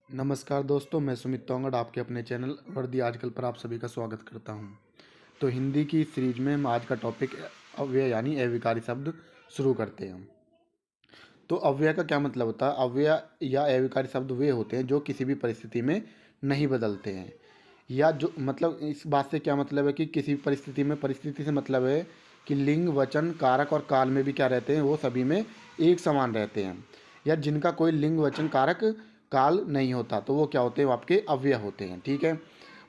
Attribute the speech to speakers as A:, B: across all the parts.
A: नमस्कार दोस्तों, मैं सुमित तोंगड़ आपके अपने चैनल वर्दी आजकल पर आप सभी का स्वागत करता हूं। तो हिंदी की सीरीज में हम आज का टॉपिक अव्यय यानी अविकारी शब्द शुरू करते हैं। तो अव्यय का क्या मतलब होता है? अव्यय या अविकारी शब्द वे होते हैं जो किसी भी परिस्थिति में नहीं बदलते हैं, या जो मतलब इस बात से क्या मतलब है कि किसी भी परिस्थिति में, परिस्थिति से मतलब है कि लिंग, वचन, कारक और काल में भी क्या रहते हैं, वो सभी में एक समान रहते हैं, या जिनका कोई लिंग, वचन, कारक, काल नहीं होता, तो वो क्या होते हैं, वो आपके अव्यय होते हैं। ठीक है।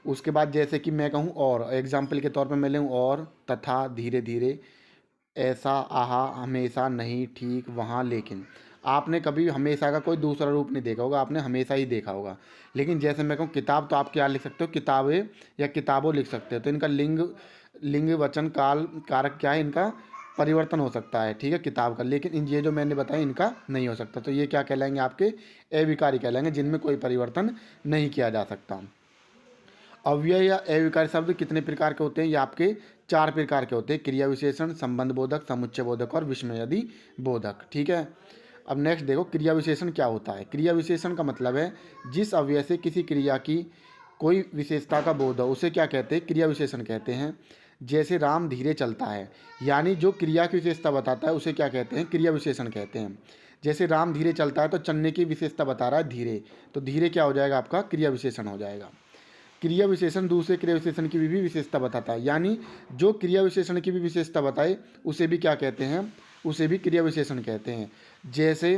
A: उसके बाद जैसे कि मैं कहूँ और, एग्जाम्पल के तौर पे मैं लूँ और, तथा, धीरे धीरे, ऐसा, आहा, हमेशा, नहीं, ठीक, वहाँ, लेकिन। आपने कभी हमेशा का कोई दूसरा रूप नहीं देखा होगा, आपने हमेशा ही देखा होगा। लेकिन जैसे मैं कहूँ किताब, तो आप क्या लिख सकते हो, किताबें या किताबों लिख सकते हो। तो इनका लिंग, वचन, काल, कारक क्या है, इनका परिवर्तन हो सकता है। ठीक है, किताब का। लेकिन इन ये जो मैंने बताया इनका नहीं हो सकता। तो ये क्या कहलाएंगे, आपके अविकारी कहलाएंगे, जिनमें कोई परिवर्तन नहीं किया जा सकता। अव्यय या अविकारी शब्द कितने प्रकार के होते हैं? ये आपके 4 प्रकार के होते हैं: क्रिया विशेषण, संबंध बोधक, समुच्चय बोधक और विस्मयादि बोधक। ठीक है। अब नेक्स्ट देखो, क्रिया विशेषण क्या होता है। क्रिया विशेषण का मतलब है जिस अव्यय से किसी क्रिया की कोई विशेषता का बोध हो, उसे क्या कहते हैं, क्रिया विशेषण कहते हैं। जैसे राम धीरे चलता है, यानी जो क्रिया की विशेषता बताता है उसे क्या कहते हैं, क्रिया विशेषण कहते हैं। जैसे राम धीरे चलता है तो चलने की विशेषता बता रहा है धीरे, तो धीरे क्या हो जाएगा, आपका क्रिया विशेषण हो जाएगा। क्रिया विशेषण दूसरे क्रिया विशेषण की भी विशेषता बताता है, यानी जो क्रिया विशेषण की भी विशेषता बताए उसे भी क्या कहते हैं, उसे भी क्रिया विशेषण कहते हैं। जैसे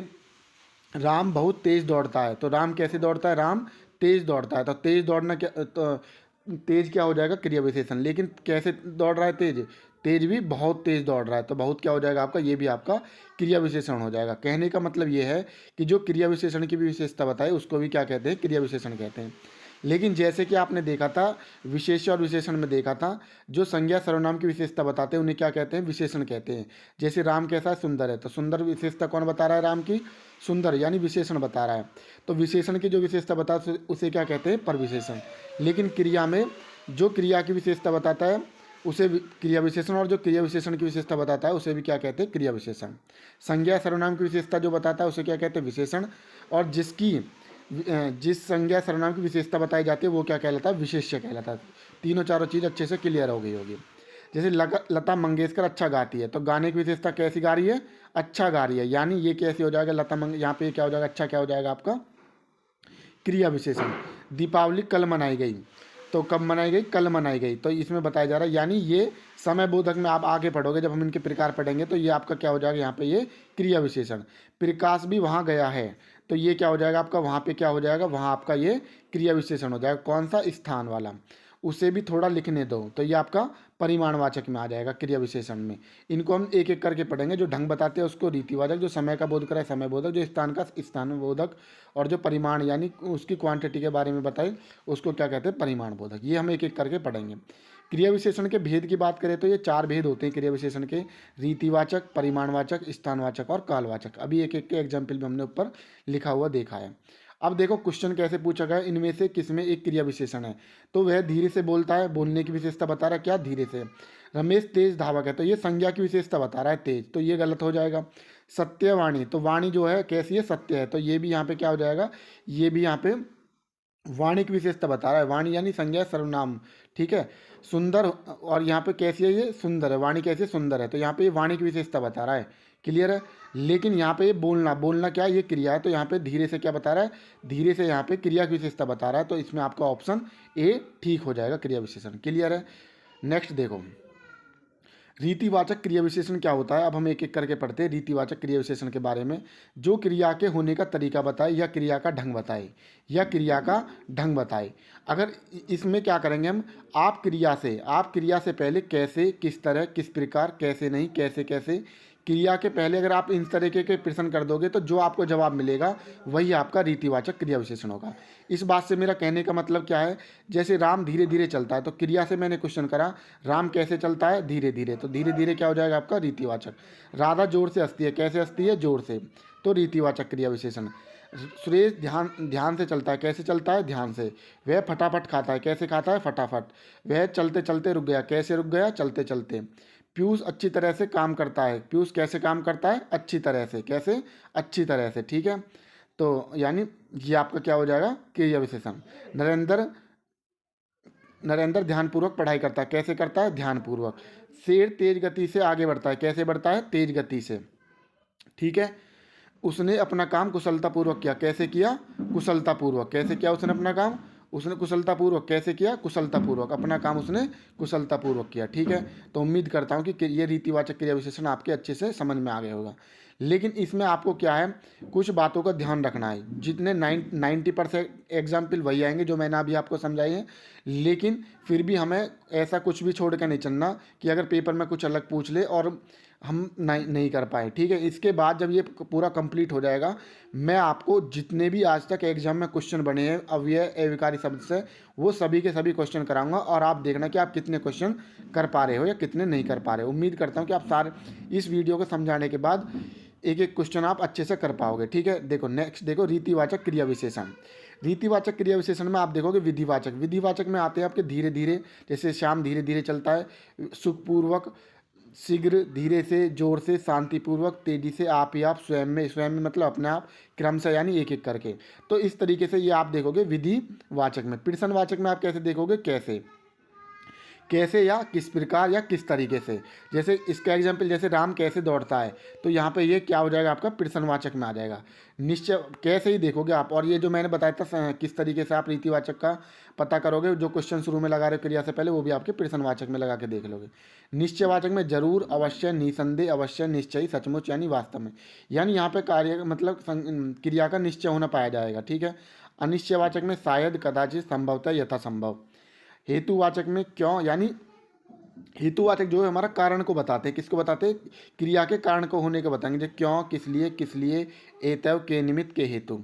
A: राम बहुत तेज दौड़ता है, तो राम कैसे दौड़ता है, राम तेज दौड़ता है, तो तेज दौड़ना क्या, तो तेज क्या हो जाएगा, क्रिया विशेषण। लेकिन कैसे दौड़ रहा है, तेज, तेज भी बहुत तेज दौड़ रहा है, तो बहुत क्या हो जाएगा आपका, ये भी आपका क्रिया विशेषण हो जाएगा। कहने का मतलब ये है कि जो क्रिया विशेषण की भी विशेषता बताए उसको भी क्या कहते हैं, क्रिया विशेषण कहते हैं। लेकिन जैसे कि आपने देखा था, विशेष्य और विशेषण में देखा था, जो संज्ञा सर्वनाम की विशेषता बताते हैं उन्हें क्या कहते हैं, विशेषण कहते हैं। जैसे राम कैसा है, सुंदर है, तो सुंदर विशेषता कौन बता रहा है, राम की, सुंदर, यानी विशेषण बता रहा है। तो विशेषण की जो विशेषता बता उसे क्या कहते हैं, परविशेषण। लेकिन क्रिया में जो क्रिया की विशेषता बताता है उसे क्रिया विशेषण, और जो क्रिया विशेषण की विशेषता बताता है उसे भी क्या कहते हैं, क्रिया विशेषण। संज्ञा सर्वनाम की विशेषता जो बताता है उसे क्या कहते हैं, विशेषण। और जिस संज्ञा सर्वनाम की विशेषता बताई जाती है वो क्या कहलाता है, विशेष्य कहलाता है। तीनों चारों चीज़ अच्छे से क्लियर हो गई होगी। जैसे लता मंगेशकर अच्छा गाती है, तो गाने की विशेषता कैसी गा रही है, अच्छा गा रही है, यानी ये कैसे हो जाएगा, यहाँ पे क्या हो जाएगा, अच्छा क्या हो जाएगा आपका, क्रिया विशेषण। दीपावली कल मनाई गई, तो कब मनाई गई, कल मनाई गई, तो इसमें बताया जा रहा है, यानी ये समय बोधक में आप आगे पढ़ोगे, जब हम इनके प्रकार पढ़ेंगे तो ये आपका क्या हो जाएगा, यहाँ पे ये क्रिया विशेषण। प्रकाश भी वहाँ गया है, तो ये क्या हो जाएगा आपका, वहाँ पे क्या हो जाएगा, वहाँ आपका ये क्रिया विशेषण हो जाएगा। कौन सा, स्थान वाला, उसे भी थोड़ा लिखने दो, तो ये आपका परिमाणवाचक में आ जाएगा, क्रिया विशेषण में। इनको हम एक एक करके पढ़ेंगे। जो ढंग बताते हैं उसको रीतिवाचक, जो समय का बोध कराए समय बोधक, जो स्थान का स्थान बोधक, और जो परिमाण यानी उसकी क्वांटिटी के बारे में बताए उसको क्या कहते हैं, परिमाण बोधक। ये हम एक एक करके पढ़ेंगे। क्रिया विशेषण के भेद की बात करें तो ये 4 भेद होते हैं क्रिया विशेषण के: रीतिवाचक, परिमाणवाचक, स्थानवाचक और कालवाचक। अभी एक एक के एग्जाम्पल भी हमने ऊपर लिखा हुआ देखा है। अब देखो क्वेश्चन कैसे पूछा गया, इनमें से किसमें एक क्रिया विशेषण है, तो वह धीरे से बोलता है, बोलने की विशेषता बता रहा है क्या, धीरे से। रमेश तेज धावक है, तो ये संज्ञा की विशेषता बता रहा है, तेज, तो ये गलत हो जाएगा। सत्यवाणी, तो वाणी जो है कैसी है, सत्य है, तो ये भी यहाँ पे क्या हो जाएगा, ये भी यहाँ पे वाणी की विशेषता बता रहा है, वाणी यानी संज्ञा सर्वनाम। ठीक है। सुंदर, और यहाँ पे कैसी है, ये सुंदर है, वाणी कैसी है, सुंदर है, तो यहाँ पे ये वाणी की विशेषता बता रहा है, क्लियर है। लेकिन यहाँ पे ये बोलना, बोलना क्या है, ये क्रिया है, तो यहाँ पे धीरे से क्या बता रहा है, धीरे से यहाँ पे क्रिया की विशेषता बता रहा है, तो इसमें आपका ऑप्शन ए ठीक हो जाएगा, क्रिया विशेषण, क्लियर है। नेक्स्ट देखो, रीतिवाचक क्रिया विशेषण क्या होता है। अब हम एक एक करके पढ़ते हैं रीतिवाचक क्रिया विशेषण के बारे में। जो क्रिया के होने का तरीका बताए, या क्रिया का ढंग बताए, या क्रिया का ढंग बताए। अगर इसमें क्या करेंगे हम, आप क्रिया से पहले कैसे, किस तरह, किस प्रकार, कैसे नहीं, कैसे कैसे, क्रिया के पहले अगर आप इन तरीके के प्रश्न कर दोगे तो जो आपको जवाब मिलेगा वही आपका रीतिवाचक क्रिया विशेषण होगा। इस बात से मेरा कहने का मतलब क्या है, जैसे राम धीरे धीरे चलता है, तो क्रिया से मैंने क्वेश्चन करा, राम कैसे चलता है, धीरे धीरे, तो धीरे धीरे क्या हो जाएगा आपका, रीतिवाचक। राधा जोर से हंसती है, कैसे हंसती है, जोर से, तो रीतिवाचक क्रिया विशेषण। सुरेश ध्यान ध्यान से चलता है, कैसे चलता है, ध्यान से। वह फटाफट खाता है, कैसे खाता है, फटाफट। वह चलते चलते रुक गया, कैसे रुक गया, चलते चलते। पीयूष अच्छी तरह से काम करता है, पीयूष कैसे काम करता है, अच्छी तरह से, कैसे, अच्छी तरह से। ठीक है। तो यानी ये आपका क्या हो जाएगा, क्रिया विशेषण। नरेंद्र नरेंद्र ध्यानपूर्वक पढ़ाई करता है। कैसे करता है, ध्यानपूर्वक। शेर तेज गति से आगे बढ़ता है। कैसे बढ़ता है, तेज गति से। ठीक है। उसने अपना काम कुशलतापूर्वक किया। कैसे किया, कुशलतापूर्वक। कैसे किया उसने अपना काम, उसने कुशलतापूर्वक। कैसे किया, कुशलतापूर्वक। अपना काम उसने कुशलतापूर्वक किया। ठीक है। तो उम्मीद करता हूँ कि ये रीतिवाचक क्रिया विशेषण आपके अच्छे से समझ में आ गया होगा। लेकिन इसमें आपको क्या है, कुछ बातों का ध्यान रखना है। जितने 90% एग्जाम्पल वही आएंगे जो मैंने अभी आपको समझाई है, लेकिन फिर भी हमें ऐसा कुछ भी छोड़ कर नहीं चलना कि अगर पेपर में कुछ अलग पूछ ले और हम नहीं कर पाए। ठीक है। इसके बाद जब ये पूरा कंप्लीट हो जाएगा, मैं आपको जितने भी आज तक एग्जाम में क्वेश्चन बने हैं अव्यय अविकारी शब्द से, वो सभी के सभी क्वेश्चन कराऊंगा और आप देखना कि आप कितने क्वेश्चन कर पा रहे हो या कितने नहीं कर पा रहे हो। उम्मीद करता हूँ कि आप सारे इस वीडियो को समझाने के बाद एक एक क्वेश्चन आप अच्छे से कर पाओगे। ठीक है। देखो नेक्स्ट, देखो रीतिवाचक क्रिया विशेषण। रीतिवाचक क्रिया विशेषण में आप देखोगे विधिवाचक। विधिवाचक में आते हैं आपके धीरे धीरे, जैसे श्याम धीरे धीरे चलता है, सुखपूर्वक, शीघ्र, धीरे से, जोर से, शांतिपूर्वक, तेजी से, आप ही आप, स्वयं में। स्वयं में मतलब अपने आप, क्रमशः यानी एक एक करके। तो इस तरीके से ये आप देखोगे विधिवाचक में। प्रश्नवाचक में आप कैसे देखोगे, कैसे कैसे या किस प्रकार या किस तरीके से। जैसे इसका एग्जाम्पल, जैसे राम कैसे दौड़ता है, तो यहाँ पे ये क्या हो जाएगा आपका, प्रश्नवाचक में आ जाएगा। निश्चय कैसे ही देखोगे आप। और ये जो मैंने बताया था किस तरीके से आप रीतिवाचक का पता करोगे, जो क्वेश्चन शुरू में लगा रहे हो क्रिया से पहले, वो भी आपके प्रश्नवाचक में लगा के देख लोगे। निश्चयवाचक में जरूर, अवश्य, निसंदेह, अवश्य, निश्चय, सचमुच यानी वास्तव में। यानी यहाँ पे कार्य मतलब क्रिया का निश्चय होना पाया जाएगा। ठीक है। अनिश्चयवाचक में शायद, कदाचित, संभवतः, यथासंभव। हेतुवाचक में क्यों, यानी हेतुवाचक जो है हमारा कारण को बताते हैं। किसको बताते हैं, क्रिया के कारण को होने को बताएंगे। जो क्यों, किस लिए, एतव, के निमित्त, के हेतु।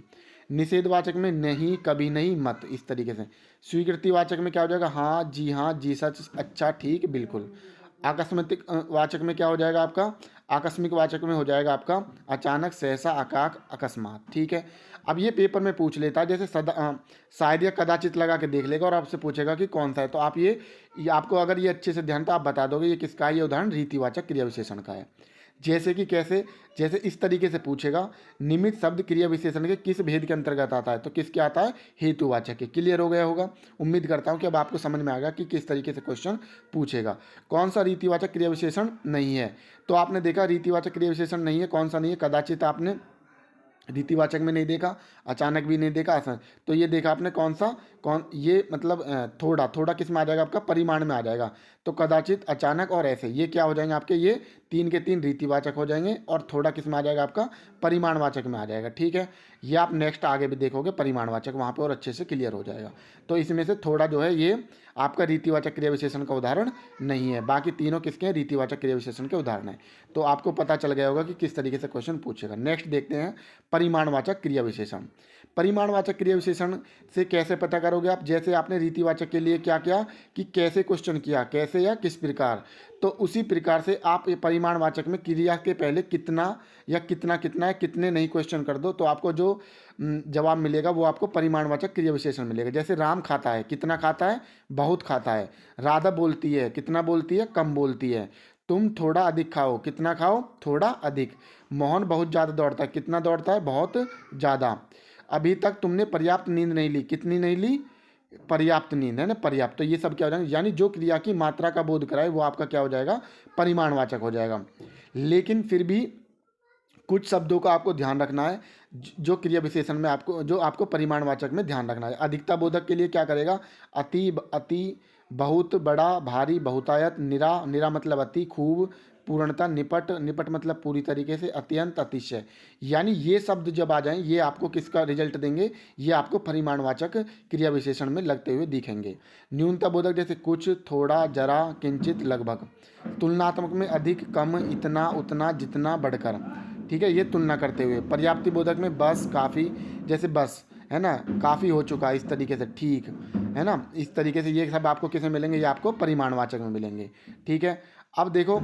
A: निषेधवाचक में नहीं, कभी नहीं, मत, इस तरीके से। स्वीकृतिवाचक में क्या हो जाएगा, हाँ, जी, सच, अच्छा, ठीक, बिल्कुल। आकस्मिक वाचक में क्या हो जाएगा आपका, आकस्मिक वाचक में हो जाएगा आपका अचानक, सहसा, अकाक, अकस्मात। ठीक है। अब ये पेपर में पूछ लेता है, जैसे शायद या कदाचित लगा के देख लेगा और आपसे पूछेगा कि कौन सा है, तो आप ये आपको अगर ये अच्छे से ध्यान, तो आप बता दोगे ये किसका है। ये उदाहरण रीतिवाचक क्रिया विशेषण का है। जैसे कि कैसे, जैसे इस तरीके से पूछेगा, निमित्त शब्द क्रिया विशेषण के किस भेद के अंतर्गत आता है, तो किसके आता है, हेतुवाचक के। क्लियर हो गया होगा। उम्मीद करता हूं कि अब आपको समझ में आएगा कि किस तरीके से क्वेश्चन पूछेगा। कौन सा रीतिवाचक क्रिया विशेषण नहीं है, तो आपने देखा रीतिवाचक क्रिया विशेषण नहीं है, कौन सा नहीं है, कदाचित आपने रीतिवाचक में नहीं देखा, अचानक भी नहीं देखा, ऐसा। तो ये देखा आपने कौन सा, ये मतलब थोड़ा किस में आ जाएगा आपका, परिमाण में आ जाएगा। तो कदाचित, अचानक और ऐसे, ये क्या हो जाएंगे आपके, ये 3 के 3 रीतिवाचक हो जाएंगे। और थोड़ा किस में आ जाएगा आपका, परिमाणवाचक में आ जाएगा। ठीक है। ये आप नेक्स्ट आगे भी देखोगे परिमाणवाचक, वहाँ पे और अच्छे से क्लियर हो जाएगा। तो इसमें से थोड़ा जो है ये आपका रीतिवाचक क्रिया विशेषण का उदाहरण नहीं है, बाकी तीनों किसके हैं, रीतिवाचक क्रिया विशेषण के उदाहरण है। तो आपको पता चल गया होगा कि किस तरीके से क्वेश्चन पूछेगा। नेक्स्ट देखते हैं परिमाणवाचक क्रिया विशेषण। परिमाणवाचक क्रिया विशेषण से कैसे पता करोगे आप, जैसे आपने रीतिवाचक के लिए क्या किया कि कैसे क्वेश्चन किया, कैसे या किस प्रकार, तो उसी प्रकार से आप परिमाणवाचक में क्रिया के पहले कितना या कितना है, कितने नहीं क्वेश्चन कर दो, तो आपको जो जवाब मिलेगा वो आपको परिमाणवाचक क्रिया विशेषण मिलेगा। जैसे राम खाता है, कितना खाता है, बहुत खाता है। राधा बोलती है, कितना बोलती है, कम बोलती है। तुम थोड़ा अधिक खाओ, कितना खाओ, थोड़ा अधिक। मोहन बहुत ज़्यादा दौड़ता है, कितना दौड़ता है, बहुत ज़्यादा। अभी तक तुमने पर्याप्त नींद नहीं ली, कितनी नहीं ली, पर्याप्त नींद, है ना, पर्याप्त। तो ये सब क्या हो जाएगा, यानी जो क्रिया की मात्रा का बोध कराए वो आपका क्या हो जाएगा, परिमाणवाचक हो जाएगा। लेकिन फिर भी कुछ शब्दों का आपको ध्यान रखना है, जो क्रिया विशेषण में जो आपको परिमाणवाचक में ध्यान रखना है। अधिकता बोधक के लिए क्या करेगा, अति, बहुत, बड़ा, भारी, बहुतायत, निरा मतलब अति, खूब, पूर्णता, निपट मतलब पूरी तरीके से, अत्यंत, अतिशय। यानी ये शब्द जब आ जाएं, ये आपको किसका रिजल्ट देंगे, ये आपको परिमाणवाचक क्रिया विशेषण में लगते हुए दिखेंगे। न्यूनता बोधक जैसे कुछ, थोड़ा, जरा, किंचित, लगभग। तुलनात्मक में अधिक, कम, इतना, उतना, जितना, बढ़कर। ठीक है, ये तुलना करते हुए। पर्याप्ति बोधक में बस, काफ़ी, जैसे बस, है ना, काफ़ी हो चुका, इस तरीके से, ठीक है ना, इस तरीके से। ये सब आपको किसमें मिलेंगे, ये आपको परिमाणवाचक में मिलेंगे। ठीक है। अब देखो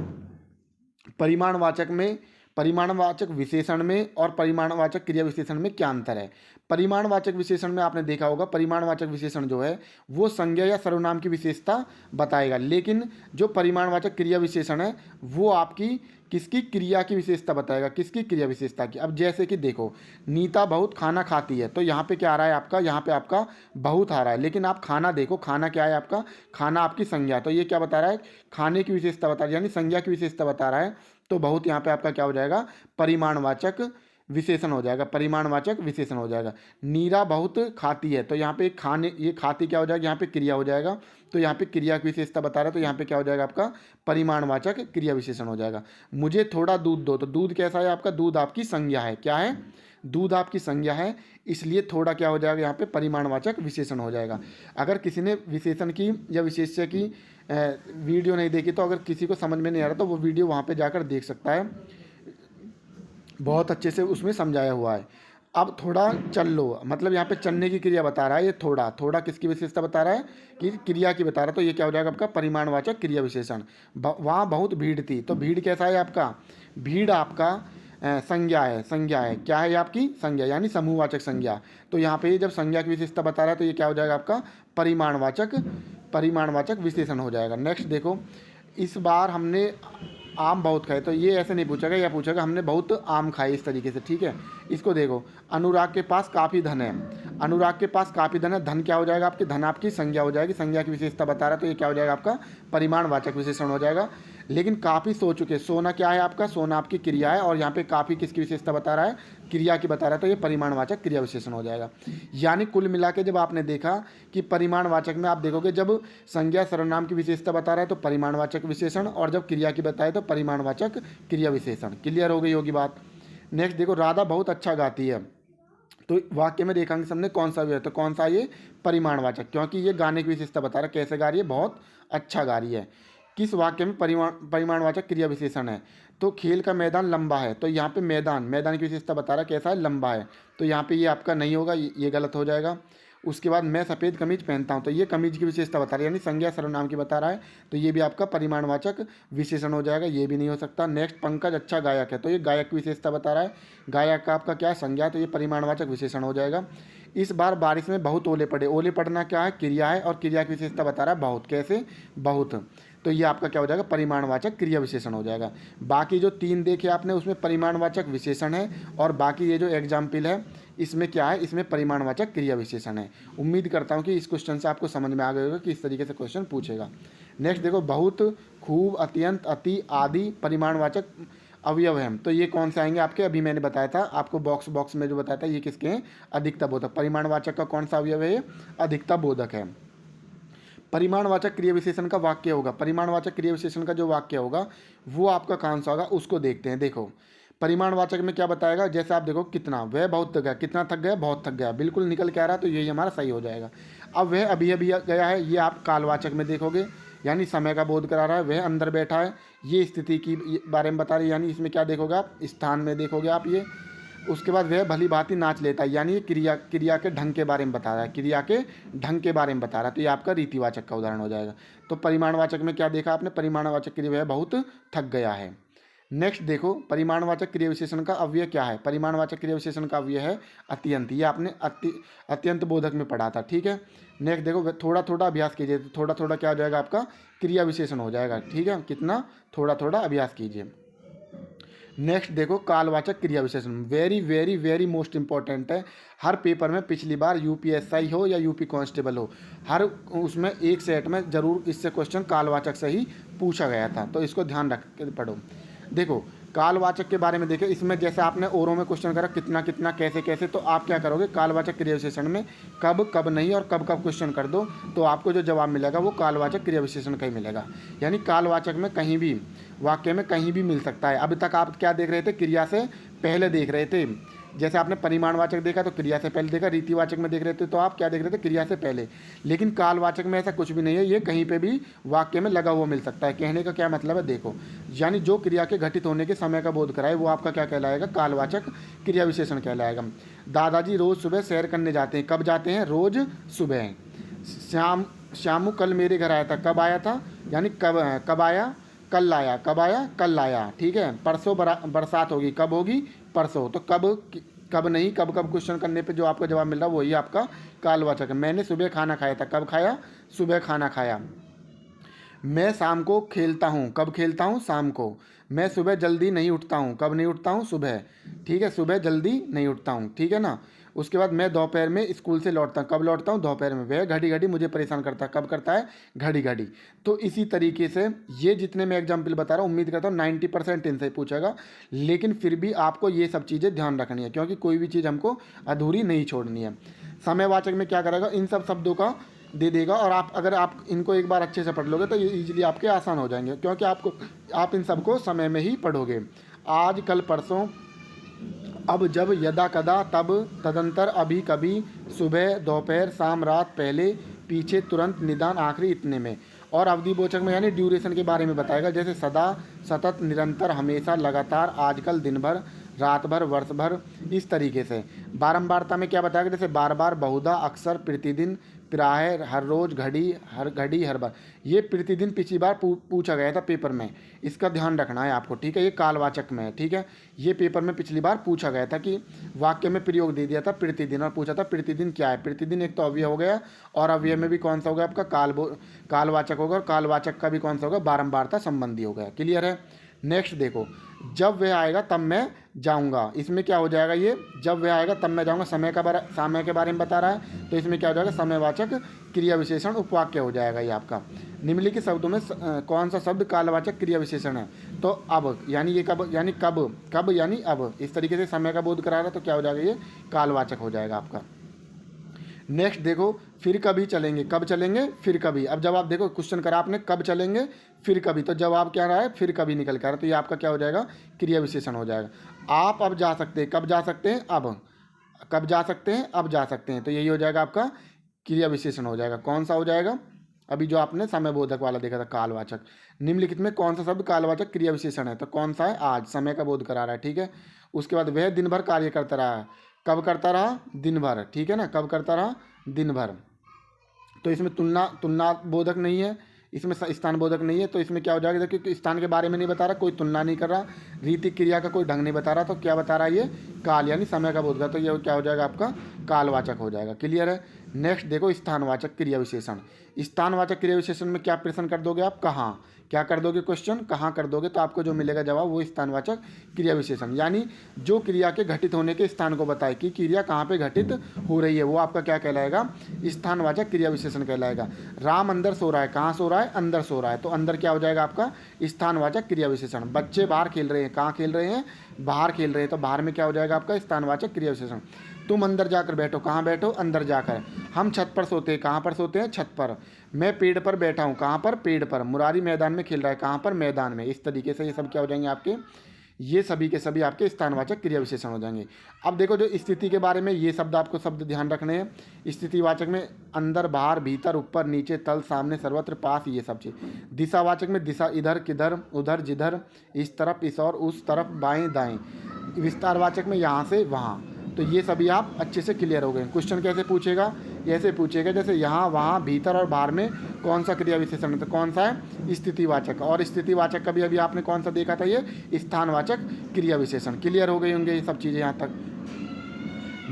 A: परिमाणवाचक विशेषण में और परिमाणवाचक क्रिया विशेषण में क्या अंतर है। परिमाणवाचक विशेषण में आपने देखा होगा, परिमाणवाचक विशेषण जो है वो संज्ञा या सर्वनाम की विशेषता बताएगा, लेकिन जो परिमाणवाचक क्रिया विशेषण है वो आपकी किसकी क्रिया की विशेषता बताएगा, किसकी क्रिया विशेषता की। अब जैसे कि देखो, नीता बहुत खाना खाती है, तो यहाँ पे क्या आ रहा है आपका, यहाँ पे आपका बहुत आ रहा है, लेकिन आप खाना देखो, खाना क्या है आपका, खाना आपकी संज्ञा, तो ये क्या बता रहा है, खाने की विशेषता बता रहा है, यानी संज्ञा की विशेषता बता रहा है। तो बहुत यहाँ पे आपका क्या हो जाएगा, परिमाणवाचक विशेषण हो जाएगा, परिमाणवाचक विशेषण हो जाएगा। नीरा बहुत खाती है, तो यहाँ पे खाने, ये खाती क्या हो जाएगा, यहाँ पे क्रिया हो जाएगा, तो यहाँ पे क्रिया की विशेषता बता रहा है, तो यहाँ पे क्या हो जाएगा आपका, परिमाणवाचक क्रिया विशेषण हो जाएगा। मुझे थोड़ा दूध दो, तो दूध कैसा है आपका, दूध आपकी संज्ञा है, क्या है, दूध आपकी संज्ञा है, इसलिए थोड़ा क्या हो जाएगा, यहाँ पे परिमाणवाचक विशेषण हो जाएगा। अगर किसी ने विशेषण की या विशेष्य की वीडियो नहीं देखी, तो अगर किसी को समझ में नहीं आ रहा तो वो वीडियो वहाँ पे जाकर देख सकता है, बहुत अच्छे से उसमें समझाया हुआ है। अब थोड़ा चल लो, मतलब यहाँ पे चलने की क्रिया बता रहा है, ये थोड़ा, थोड़ा किसकी विशेषता बता रहा है, कि क्रिया की बता रहा है, तो ये क्या हो जाएगा आपका, परिमाणवाचक क्रिया विशेषण। वहाँ बहुत भीड़ थी, तो भीड़ कैसा है आपका, भीड़ आपका संज्ञा है, संज्ञा है, क्या है आपकी संज्ञा, यानी समूहवाचक संज्ञा। तो यहाँ पे जब संज्ञा की विशेषता बता रहा है, तो ये क्या हो जाएगा आपका, परिमाणवाचक, परिमाणवाचक विशेषण हो जाएगा। नेक्स्ट देखो, इस बार हमने आम बहुत खाए, तो ये ऐसे नहीं पूछेगा, या पूछेगा हमने बहुत आम खाए, इस तरीके से, ठीक है। इसको देखो, अनुराग के पास काफ़ी धन है, अनुराग के पास काफ़ी धन है, धन क्या हो जाएगा आपकी, धन आपकी संज्ञा हो जाएगी, संज्ञा की विशेषता बता रहा है, तो ये क्या हो जाएगा आपका, परिमाणवाचक विशेषण हो जाएगा। लेकिन काफ़ी सो चुके, सोना क्या है आपका, सोना आपकी क्रिया है, और यहाँ पे काफ़ी किसकी विशेषता बता रहा है, क्रिया की बता रहा है, तो ये परिमाणवाचक क्रिया विशेषण हो जाएगा। यानी कुल मिला के जब आपने देखा कि परिमाणवाचक में आप देखोगे, जब संज्ञा सर्वनाम की विशेषता बता रहा है तो परिमाणवाचक विशेषण, और जब क्रिया की बताए तो परिमाणवाचक क्रिया विशेषण। क्लियर हो गई होगी बात। नेक्स्ट देखो, राधा बहुत अच्छा गाती है, तो वाक्य में देखेंगे सबने कौन सा भी है, तो कौन सा, ये परिमाणवाचक, क्योंकि ये गाने की विशेषता बता रहा है, कैसे गा रही है, बहुत अच्छा गा रही है। किस वाक्य में परिमाणवाचक क्रिया विशेषण है, तो खेल का मैदान लंबा है, तो यहाँ पे मैदान, मैदान की विशेषता बता रहा है कैसा है, लंबा है, तो यहाँ पे ये आपका नहीं होगा, ये गलत हो जाएगा। उसके बाद मैं सफ़ेद कमीज पहनता हूँ, तो ये कमीज की विशेषता बता रहा है, यानी संज्ञा सर्वनाम की बता रहा है, तो ये भी आपका परिमाणवाचक विशेषण हो जाएगा, ये भी नहीं हो सकता। नेक्स्ट, पंकज अच्छा गायक है, तो ये गायक की विशेषता बता रहा है, गायक का आपका क्या है, संज्ञा, तो ये परिमाणवाचक विशेषण हो जाएगा। इस बार बारिश में बहुत ओले पड़े, ओले पड़ना क्या है, क्रिया है, और क्रिया की विशेषता बता रहा है बहुत, कैसे, बहुत, तो ये आपका क्या हो जाएगा, परिमाणवाचक क्रिया विशेषण हो जाएगा। बाकी जो तीन देखे आपने उसमें परिमाणवाचक विशेषण है, और बाकी ये जो एग्जाम्पल है इसमें क्या है, इसमें परिमाणवाचक क्रिया विशेषण है। उम्मीद करता हूँ कि इस क्वेश्चन से आपको समझ में आ गया होगा कि इस तरीके से क्वेश्चन पूछेगा। नेक्स्ट देखो, बहुत, खूब, अत्यंत, अति आदि परिमाणवाचक अवयव हैं, तो ये कौन से आएंगे आपके, अभी मैंने बताया था आपको, बॉक्स में जो बताया था, ये किसके हैं, अधिकता बोधक। परिमाणवाचक का कौन सा अवयव है, ये अधिकता बोधक है। परिमाणवाचक क्रिया विशेषण का वाक्य होगा, परिमाणवाचक क्रिया विशेषण का जो वाक्य होगा वो आपका कौन सा होगा, उसको देखते हैं। देखो, परिमाणवाचक में क्या बताएगा, जैसे आप देखो, कितना, वह बहुत थक गया, कितना थक गया, बहुत थक गया, बिल्कुल निकल के आ रहा है, तो यही हमारा सही हो जाएगा। अब वह अभी अभी गया है, ये आप कालवाचक में देखोगे, यानी समय का बोध करा रहा है। वह अंदर बैठा है, ये स्थिति की बारे में बता रही है, यानी इसमें क्या देखोगे आप, स्थान में देखोगे आप ये। उसके बाद वह भली भांति नाच लेता है, यानी ये क्रिया के ढंग के बारे में बता रहा है, क्रिया के ढंग के बारे में बता रहा है, तो ये आपका रीतिवाचक का उदाहरण हो जाएगा। तो परिमाणवाचक में क्या देखा आपने, परिमाणवाचक क्रिया, वह बहुत थक गया है। नेक्स्ट देखो, परिमाणवाचक क्रिया विशेषण का अव्यय क्या है, परिमाणवाचक क्रिया विशेषण का अव्यय है अत्यंत, ये आपने अत्यंत बोधक में पढ़ा था, ठीक है। नेक्स्ट देखो, थोड़ा थोड़ा अभ्यास कीजिए, तो थोड़ा थोड़ा क्या हो जाएगा आपका, क्रिया विशेषण हो जाएगा, ठीक है, कितना, थोड़ा थोड़ा अभ्यास कीजिए। नेक्स्ट देखो, कालवाचक क्रिया विशेषण, very very very most important है। हर पेपर में, पिछली बार यूपीएसआई हो या यूपी कांस्टेबल हो, हर उसमें एक सेट में जरूर इससे क्वेश्चन कालवाचक से ही पूछा गया था, तो इसको ध्यान रख के पढ़ो। देखो, कालवाचक के बारे में देखें, इसमें जैसे आपने ओरों में क्वेश्चन करा कितना कितना कैसे कैसे, तो आप क्या करोगे, कालवाचक क्रिया विशेषण में कब कब नहीं और कब कब क्वेश्चन कर दो, तो आपको जो जवाब मिलेगा वो कालवाचक क्रिया विशेषण का ही मिलेगा। यानी कालवाचक में कहीं भी, वाक्य में कहीं भी मिल सकता है। अभी तक आप क्या देख रहे थे, क्रिया से पहले देख रहे थे, जैसे आपने परिमाणवाचक देखा तो क्रिया से पहले देखा, रीतिवाचक में देख रहे थे तो आप क्या देख रहे थे, क्रिया से पहले। लेकिन कालवाचक में ऐसा कुछ भी नहीं है, ये कहीं पे भी वाक्य में लगा हुआ मिल सकता है। कहने का क्या मतलब है, देखो, यानी जो क्रिया के घटित होने के समय का बोध कराए वो आपका क्या कहलाएगा, कालवाचक क्रिया विशेषण कहलाएगा। दादाजी रोज़ सुबह सैर करने जाते हैं, कब जाते हैं, रोज़ सुबह। श्यामू कल मेरे घर आया था, कब आया था, यानी कब आया, कल आया, कब आया, कल आया, ठीक है। परसों बरसात होगी, कब होगी, परसों, तो कब नहीं, कब कब क्वेश्चन करने पे जो आपका जवाब मिल रहा है वही आपका कालवाचक है। मैंने सुबह खाना खाया था, कब खाया, सुबह खाना खाया। मैं शाम को खेलता हूँ, कब खेलता हूँ? शाम को। मैं सुबह जल्दी नहीं उठता हूँ, कब नहीं उठता हूँ? सुबह। ठीक है, सुबह जल्दी नहीं उठता हूँ, ठीक है ना। उसके बाद मैं दोपहर में स्कूल से लौटता हूँ, कब लौटता हूँ? दोपहर में। वह घड़ी घड़ी मुझे परेशान करता है, कब करता है? घड़ी घड़ी। तो इसी तरीके से ये जितने मैं एग्जाम्पल बता रहा हूँ, उम्मीद करता हूँ 90% इनसे पूछेगा, लेकिन फिर भी आपको ये सब चीज़ें ध्यान रखनी है, क्योंकि कोई भी चीज़ हमको अधूरी नहीं छोड़नी है। समयवाचक में क्या करेगा? इन सब शब्दों का दे देगा, और आप अगर आप इनको एक बार अच्छे से पढ़ लोगे तो ये ईजिली आपके आसान हो जाएंगे, क्योंकि आप इन सबको समय में ही पढ़ोगे। आज, कल, परसों, अब, जब, यदा, कदा, तब, तदंतर, अभी, कभी, सुबह, दोपहर, शाम, रात, पहले, पीछे, तुरंत, निदान, आखिरी, इतने में। और अवधिबोचक में यानी ड्यूरेशन के बारे में बताएगा, जैसे सदा, सतत, निरंतर, हमेशा, लगातार, आजकल, दिन भर, रात भर, वर्ष भर, इस तरीके से। बारंबारता में क्या बताएगा? जैसे बार बार, बहुधा, अक्सर, प्रतिदिन, प्राय, हर रोज, घड़ी, हर बार। ये प्रतिदिन पिछली बार पूछा गया था पेपर में, इसका ध्यान रखना है आपको, ठीक है। ये कालवाचक में है, ठीक है। ये पेपर में पिछली बार पूछा गया था कि वाक्य में प्रयोग दे दिया था प्रतिदिन, और पूछा था प्रतिदिन क्या है। प्रतिदिन एक तो अव्यय हो गया, और अव्यय में भी कौन सा हो गया आपका? कालवाचक होगा, और कालवाचक का भी कौन सा होगा? बारंबारता संबंधी हो गया। क्लियर है। नेक्स्ट देखो, जब वह आएगा तब मैं जाऊंगा। इसमें क्या हो जाएगा? ये जब वह आएगा तब मैं जाऊंगा, समय के बारे में बता रहा है, तो इसमें क्या हो जाएगा? समयवाचक क्रिया विशेषण उपवाक्य हो जाएगा ये आपका। निम्नलिखित शब्दों में कौन सा शब्द कालवाचक क्रिया विशेषण है? तो अब, यानी ये कब यानी कब यानी अब, इस तरीके से समय का बोध करा रहा है, तो क्या हो जाएगा? ये कालवाचक हो जाएगा आपका। नेक्स्ट देखो, फिर कभी चलेंगे, कब चलेंगे? फिर कभी। अब जब आप देखो क्वेश्चन करा आपने कब चलेंगे, फिर कभी, तो जवाब क्या रहा है? फिर कभी निकल कर आ रहा है, तो ये आपका क्या हो जाएगा? क्रिया विशेषण हो जाएगा। आप अब जा सकते हैं, कब जा सकते हैं? अब। कब जा सकते हैं? अब जा सकते हैं, तो यही हो जाएगा आपका क्रिया विशेषण हो जाएगा। कौन सा हो जाएगा? अभी जो आपने समय बोधक वाला देखा था, कालवाचक। निम्नलिखित में कौन सा शब्द कालवाचक क्रिया विशेषण है? तो कौन सा है? आज, समय का बोध करा रहा है, ठीक है। उसके बाद वह दिन भर कार्य करता रहा, कब करता रहा? दिन भर, ठीक है ना। कब करता रहा? दिन भर। तो इसमें तुलना बोधक नहीं है, इसमें स्थान बोधक नहीं है, तो इसमें क्या हो जाएगा? क्योंकि स्थान के बारे में नहीं बता रहा, कोई तुलना नहीं कर रहा, रीति क्रिया का कोई ढंग नहीं बता रहा, तो क्या बता रहा है? ये काल यानी समय का बोध का, तो ये क्या हो जाएगा? आपका कालवाचक हो जाएगा। क्लियर है। नेक्स्ट देखो, स्थानवाचक क्रिया विशेषण। स्थानवाचक क्रिया विशेषण में क्या प्रश्न कर दोगे आप? कहाँ, क्या कर दोगे? क्वेश्चन कहाँ कर दोगे, तो आपको जो मिलेगा जवाब वो स्थानवाचक क्रिया विशेषण, यानी जो क्रिया के घटित होने के स्थान को बताए कि क्रिया कहाँ पे घटित हो रही है, वो आपका क्या कहलाएगा? स्थानवाचक क्रिया विशेषण कहलाएगा। राम अंदर सो रहा है, कहाँ सो रहा है? अंदर सो रहा है, तो अंदर क्या हो जाएगा आपका? स्थानवाचक क्रिया विशेषण। बच्चे बाहर खेल रहे हैं, कहाँ खेल रहे हैं? बाहर खेल रहे हैं, तो बाहर में क्या हो जाएगा आपका? स्थानवाचक क्रिया विशेषण। तुम अंदर जाकर बैठो, कहाँ बैठो? अंदर जाकर। हम छत पर सोते हैं, कहाँ पर सोते हैं? छत पर। मैं पेड़ पर बैठा हूँ, कहाँ पर? पेड़ पर। मुरारी मैदान में खेल रहा है, कहाँ पर? मैदान में। इस तरीके से ये सब क्या हो जाएंगे आपके? ये सभी के सभी आपके स्थानवाचक क्रिया विशेषण हो जाएंगे। अब देखो, जो स्थिति के बारे में ये शब्द आपको शब्द ध्यान रखने हैं। स्थितिवाचक में अंदर, बाहर, भीतर, ऊपर, नीचे, तल, सामने, सर्वत्र, पास, ये सब चीज़। दिशावाचक में दिशा, इधर, किधर, उधर, जिधर, इस तरफ, इस और, उस तरफ, बाएं, दाएं। विस्तारवाचक में यहाँ से वहाँ। तो ये सभी आप अच्छे से क्लियर हो गए। क्वेश्चन कैसे पूछेगा? ऐसे पूछेगा जैसे यहाँ, वहाँ, भीतर और बाहर में कौन सा क्रिया विशेषण है, तो कौन सा है? स्थितिवाचक। और स्थितिवाचक का भी अभी आपने कौन सा देखा था? ये स्थानवाचक क्रिया विशेषण। क्लियर हो गई होंगे ये सब चीज़ें यहाँ तक।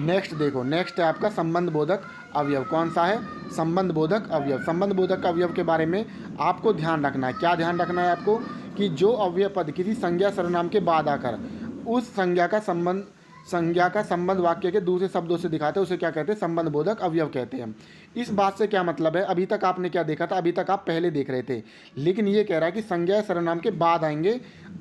A: नेक्स्ट देखो, नेक्स्ट है आपका संबंध बोधक अवयव। कौन सा है? संबंध बोधक अवयव। संबंध बोधक अवयव के बारे में आपको ध्यान रखना है। क्या ध्यान रखना है आपको? कि जो अवयव पद किसी संज्ञा सर्वनाम के बाद आकर उस संज्ञा का संबंध वाक्य के दूसरे शब्दों से दिखाते हैं, उसे क्या कहते हैं? संबंध बोधक अवयव कहते हैं। इस बात से क्या मतलब है? अभी तक आपने क्या देखा था? अभी तक आप पहले देख रहे थे, लेकिन ये कह रहा है कि संज्ञा सर्वनाम के बाद आएंगे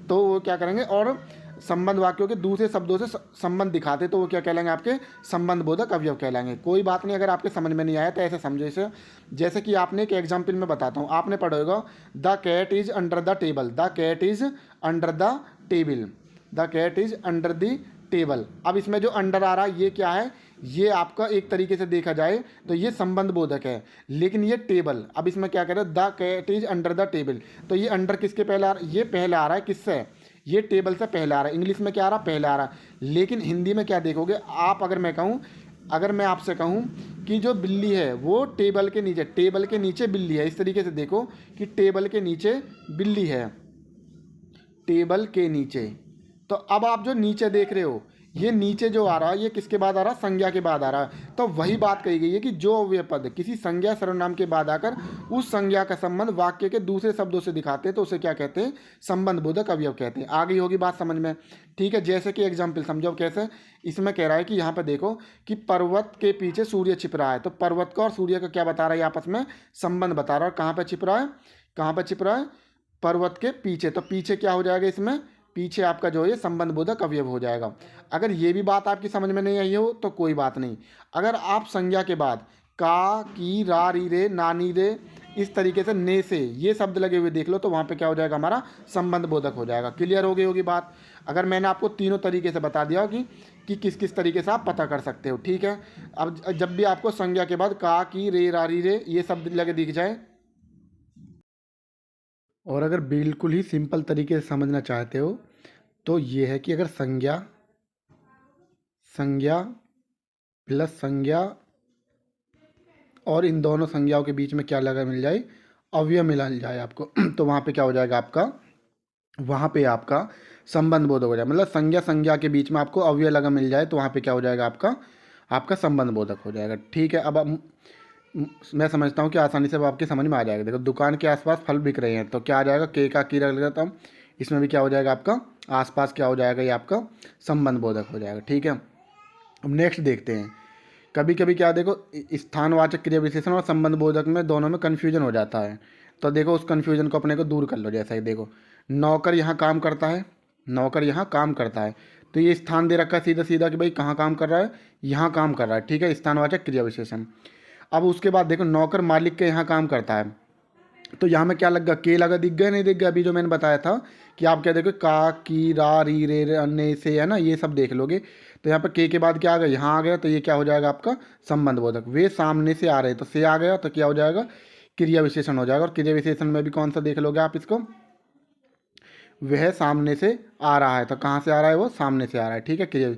A: तो वो क्या करेंगे, और संबंध वाक्यों के दूसरे शब्दों से संबंध दिखाते, तो वो क्या कहलाएंगे? आपके संबंध बोधक अवयव कहलाएंगे। कोई बात नहीं, अगर आपके समझ में नहीं आया तो ऐसे समझो इसे। जैसे कि आपने एक एग्जाम्पल में बताता हूँ, आपने पढ़ा होगा the cat is under the table. The cat is under the table. The cat is under the table. अब इसमें जो अंडर आ रहा है ये क्या है? ये आपका एक तरीके से देखा जाए तो ये संबंध बोधक है, लेकिन ये टेबल। अब इसमें क्या कह रहे हैं? The cat is under the table, तो ये अंडर किसके पहले आ रहा है? ये पहले आ रहा है, किससे? ये टेबल से पहले आ रहा है। इंग्लिश में क्या आ रहा है? पहले आ रहा है। लेकिन हिंदी में क्या देखोगे आप? अगर मैं आपसे कहूँ कि जो बिल्ली है वो टेबल के नीचे बिल्ली है, इस तरीके से देखो कि टेबल के नीचे बिल्ली है, टेबल के नीचे। तो अब आप जो नीचे देख रहे हो ये नीचे जो आ रहा है ये किसके बाद आ रहा है, संज्ञा के बाद आ रहा है। तो वही बात कही गई है कि जो अव्यय पद किसी संज्ञा सर्वनाम के बाद आकर उस संज्ञा का संबंध वाक्य के दूसरे शब्दों से दिखाते हैं तो उसे क्या कहते हैं, संबंध बोधक अवयव कहते हैं। आ गई होगी बात समझ में, ठीक है। जैसे कि एग्जाम्पल समझो कैसे, इसमें कह रहा है कि यहाँ पर देखो कि पर्वत के पीछे सूर्य छिप रहा है, तो पर्वत का और सूर्य का क्या बता रहा है, आपस में संबंध बता रहा है। कहाँ पर छिप रहा है, कहाँ पर छिप रहा है, पर्वत के पीछे। तो पीछे क्या हो जाएगा, इसमें पीछे आपका जो है संबंध बोधक अवयव हो जाएगा। अगर ये भी बात आपकी समझ में नहीं आई हो तो कोई बात नहीं, अगर आप संज्ञा के बाद का, की, रा, री, रे, नानी, रे इस तरीके से ने से ये शब्द लगे हुए देख लो तो वहाँ पे क्या हो जाएगा, हमारा संबंध बोधक हो जाएगा। क्लियर हो गई होगी बात। अगर मैंने आपको तीनों तरीके से बता दिया कि किस किस तरीके से आप पता कर सकते हो, ठीक है। अब जब भी आपको संज्ञा के बाद का, की, रे, रा, री, रे ये शब्द लगे दिख जाए, और अगर बिल्कुल ही सिंपल तरीके से समझना चाहते हो तो ये है कि अगर संज्ञा, संज्ञा प्लस संज्ञा और इन दोनों संज्ञाओं के बीच में क्या लगा मिल जाए, अवयव मिल जाए आपको तो वहाँ पे क्या हो जाएगा आपका, वहाँ पे आपका संबंध बोधक हो जाए। मतलब संज्ञा के बीच में आपको अवयव लगा मिल जाए तो वहाँ पे क्या हो जाएगा, आपका संबंध बोधक हो जाएगा, ठीक है। अब मैं समझता हूँ कि आसानी से अब आपके समझ में आ जाएगा। देखो दुकान के आसपास फल बिक रहे हैं तो क्या आ जाएगा, के का की लग जाता है, इसमें भी क्या हो जाएगा आपका आसपास क्या हो जाएगा, ये आपका संबंध बोधक हो जाएगा, ठीक है। अब नेक्स्ट देखते हैं, कभी कभी क्या देखो स्थानवाचक क्रिया विशेषण और संबंध बोधक में दोनों में कन्फ्यूजन हो जाता है। तो देखो उस कन्फ्यूजन को अपने को दूर कर लो। जैसा कि देखो नौकर यहाँ काम करता है, नौकर यहाँ काम करता है, तो ये स्थान दे रखा है सीधा सीधा कि भाई कहाँ काम कर रहा है, यहाँ काम कर रहा है, ठीक है, स्थानवाचक क्रिया विशेषण। अब उसके बाद देखो नौकर मालिक के यहाँ काम करता है, तो यहाँ में क्या लग गया, के लगा, दिख गया नहीं दिख गया, अभी जो मैंने बताया था कि आप क्या देखो का, की, रा, री, रे, ने से है ना, ये सब देख लोगे तो यहाँ पर के बाद क्या आ गया, यहाँ आ गया, तो ये क्या हो जाएगा आपका संबंध बोधक। वे सामने से आ रहे तो से आ गया तो क्या हो जाएगा, क्रिया विशेषण हो जाएगा। और क्रिया विशेषण में भी कौन सा देख लोगे आप इसको, वह सामने से आ रहा है, तो कहाँ से आ रहा है, वो सामने से आ रहा है, ठीक है, क्रिया।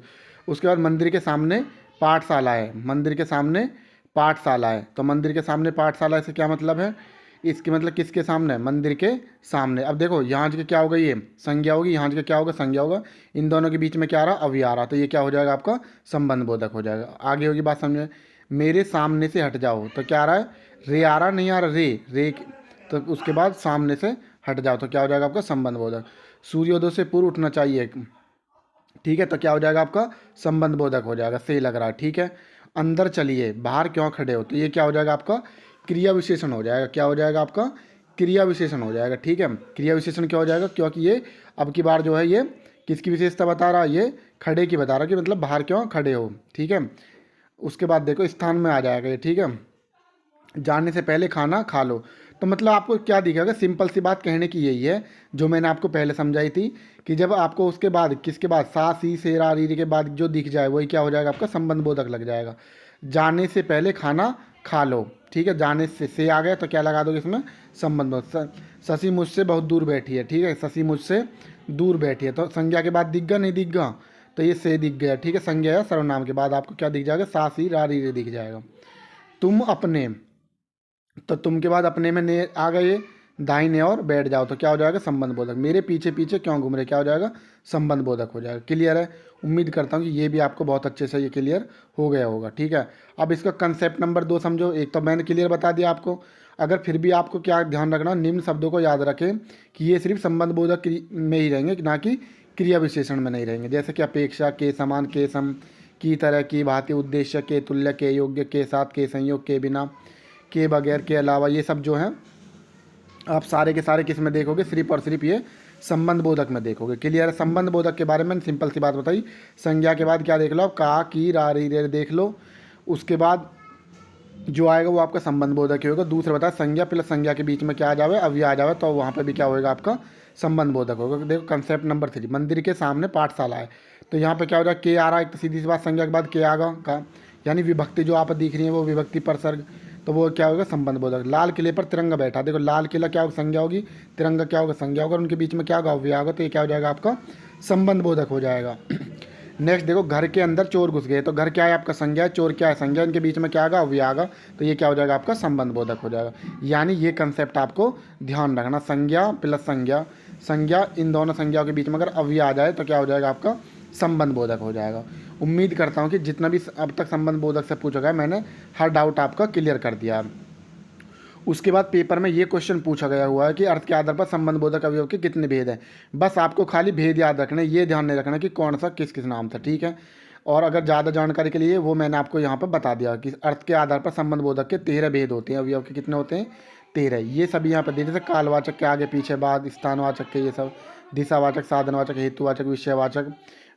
A: उसके बाद मंदिर के सामने पाठशाला है, मंदिर के सामने पाठशाला है, तो मंदिर के सामने पाठशाला से क्या मतलब है, इसके मतलब किसके सामने, मंदिर के सामने। अब देखो यहाँ के क्या होगा, ये संज्ञा होगी, यहाँ के क्या होगा, संज्ञा होगा, इन दोनों के बीच में क्या आ रहा, अवयव आ रहा, तो ये क्या हो जाएगा आपका संबंध बोधक हो जाएगा। आगे होगी बात समझे, मेरे सामने से हट जाओ तो क्या आ रहा है, रे आ रहा, नहीं आ रहा, रे तो उसके बाद सामने से हट जाओ तो क्या हो जाएगा आपका संबंध बोधक। सूर्योदय से पूर्व उठना चाहिए, ठीक है, तो क्या हो जाएगा आपका संबंध बोधक हो जाएगा, से लग रहा है, ठीक है। अंदर चलिए, बाहर क्यों खड़े हो, तो ये क्या हो जाएगा आपका क्रिया विशेषण हो जाएगा, क्या हो जाएगा आपका क्रिया विशेषण हो जाएगा, ठीक है। क्रिया विशेषण क्या हो जाएगा, क्योंकि ये अब की बार जो है ये किसकी विशेषता बता रहा है, ये खड़े की बता रहा है कि मतलब बाहर क्यों खड़े हो, ठीक है। उसके बाद देखो स्थान में आ जाएगा ये, ठीक है, जाने से पहले खाना खा लो, तो मतलब आपको क्या दिखेगा, सिंपल सी बात कहने की यही है जो मैंने आपको पहले समझाई थी कि जब आपको उसके बाद किसके बाद सा, सी, से, रा, री के बाद जो दिख जाए वही क्या हो जाएगा आपका संबंध बोधक लग जाएगा। जाने से पहले खाना खा लो, ठीक है, जाने से आ गया तो क्या लगा दोगे इसमें संबंध बोधक। शशि मुझसे बहुत दूर बैठी है, ठीक है, शशि मुझसे दूर बैठी है, तो संज्ञा के बाद दिख गया नहीं दिख गया, तो ये से दिख गया, ठीक है। संज्ञा या सर्वनाम के बाद आपको क्या दिख जाएगा, सा, सी, रा, री दिख जाएगा। तुम अपने, तो तुम के बाद अपने में ने आ गए, दाहिने और बैठ जाओ तो क्या हो जाएगा संबंध बोधक। मेरे पीछे पीछे क्यों घूम रहे, क्या हो जाएगा संबंध बोधक हो जाएगा। क्लियर है, उम्मीद करता हूँ कि ये भी आपको बहुत अच्छे से ये क्लियर हो गया होगा, ठीक है। अब इसका कंसेप्ट नंबर 2 समझो। एक तो मैंने क्लियर बता दिया आपको, अगर फिर भी आपको क्या ध्यान रखना, निम्न शब्दों को याद रखें कि ये सिर्फ संबंध बोधक में ही रहेंगे, ना कि क्रिया विशेषण में नहीं रहेंगे। जैसे कि अपेक्षा, के समान, के सम, की तरह, की भांति, उद्देश्य, के तुल्य, के योग्य, के साथ, के संयोग, के बिना, के बगैर, के अलावा, ये सब जो हैं आप सारे के सारे किस में देखोगे, सिर्फ और सिर्फ ये संबंध बोधक में देखोगे। क्लियर है, संबंध बोधक के बारे में सिंपल सी बात बताई। संज्ञा के बाद क्या देख लो, का, की, रा, री, रे देख लो, उसके बाद जो आएगा वो आपका संबंध बोधक ही होगा। दूसरा बताया संज्ञा प्लस संज्ञा के बीच में क्या आ जावे, अवयव आ जावे, तो वहाँ पर भी क्या होगा आपका संबंध बोधक होगा। देखो कंसेप्ट नंबर 3, मंदिर के सामने पाठशाला है, तो यहाँ पे क्या हो जाएगा, के आ रहा है, तो सीधी सी बात संज्ञा के बाद के आगा का, यानी विभक्ति जो आप दिख रही है वो विभक्ति परसर्ग, तो वो क्या होगा संबंध बोधक। लाल किले पर तिरंगा बैठा, देखो लाल किला क्या होगा संज्ञा होगी, तिरंगा क्या होगा संज्ञा होगा, उनके बीच में क्या होगा अवयव होगा, तो ये क्या हो जाएगा आपका संबंध बोधक हो जाएगा। नेक्स्ट देखो, घर के अंदर चोर घुस गए, तो घर क्या है आपका संज्ञा, चोर क्या है संज्ञा, इनके बीच में क्या आएगा अवयव आएगा, तो ये क्या हो जाएगा आपका संबंध बोधक हो जाएगा। यानी ये कंसेप्ट आपको ध्यान रखना, संज्ञा प्लस संज्ञा, संज्ञा इन दोनों संज्ञाओं के बीच में अगर अवयव आ जाए तो क्या हो जाएगा आपका संबंध बोधक हो जाएगा। उम्मीद करता हूँ कि जितना भी अब तक संबंध बोधक से पूछा गया मैंने हर डाउट आपका क्लियर कर दिया। उसके बाद पेपर में ये क्वेश्चन पूछा गया हुआ है कि अर्थ के आधार पर संबंध बोधक अवयव के कितने भेद हैं। बस आपको खाली भेद याद रखना, ये ध्यान नहीं रखना कि कौन सा किस किस नाम था, ठीक है। और अगर ज़्यादा जानकारी के लिए वो मैंने आपको यहाँ पर बता दिया कि अर्थ के आधार पर संबंध बोधक के 13 भेद होते हैं। अवयव के कितने होते हैं? 13। ये सभी यहाँ पर दे, जैसे कालवाचक के आगे पीछे बाद, स्थानवाचक के ये सब, दिशावाचक, साधनवाचक, हेतुवाचक, विषयवाचक,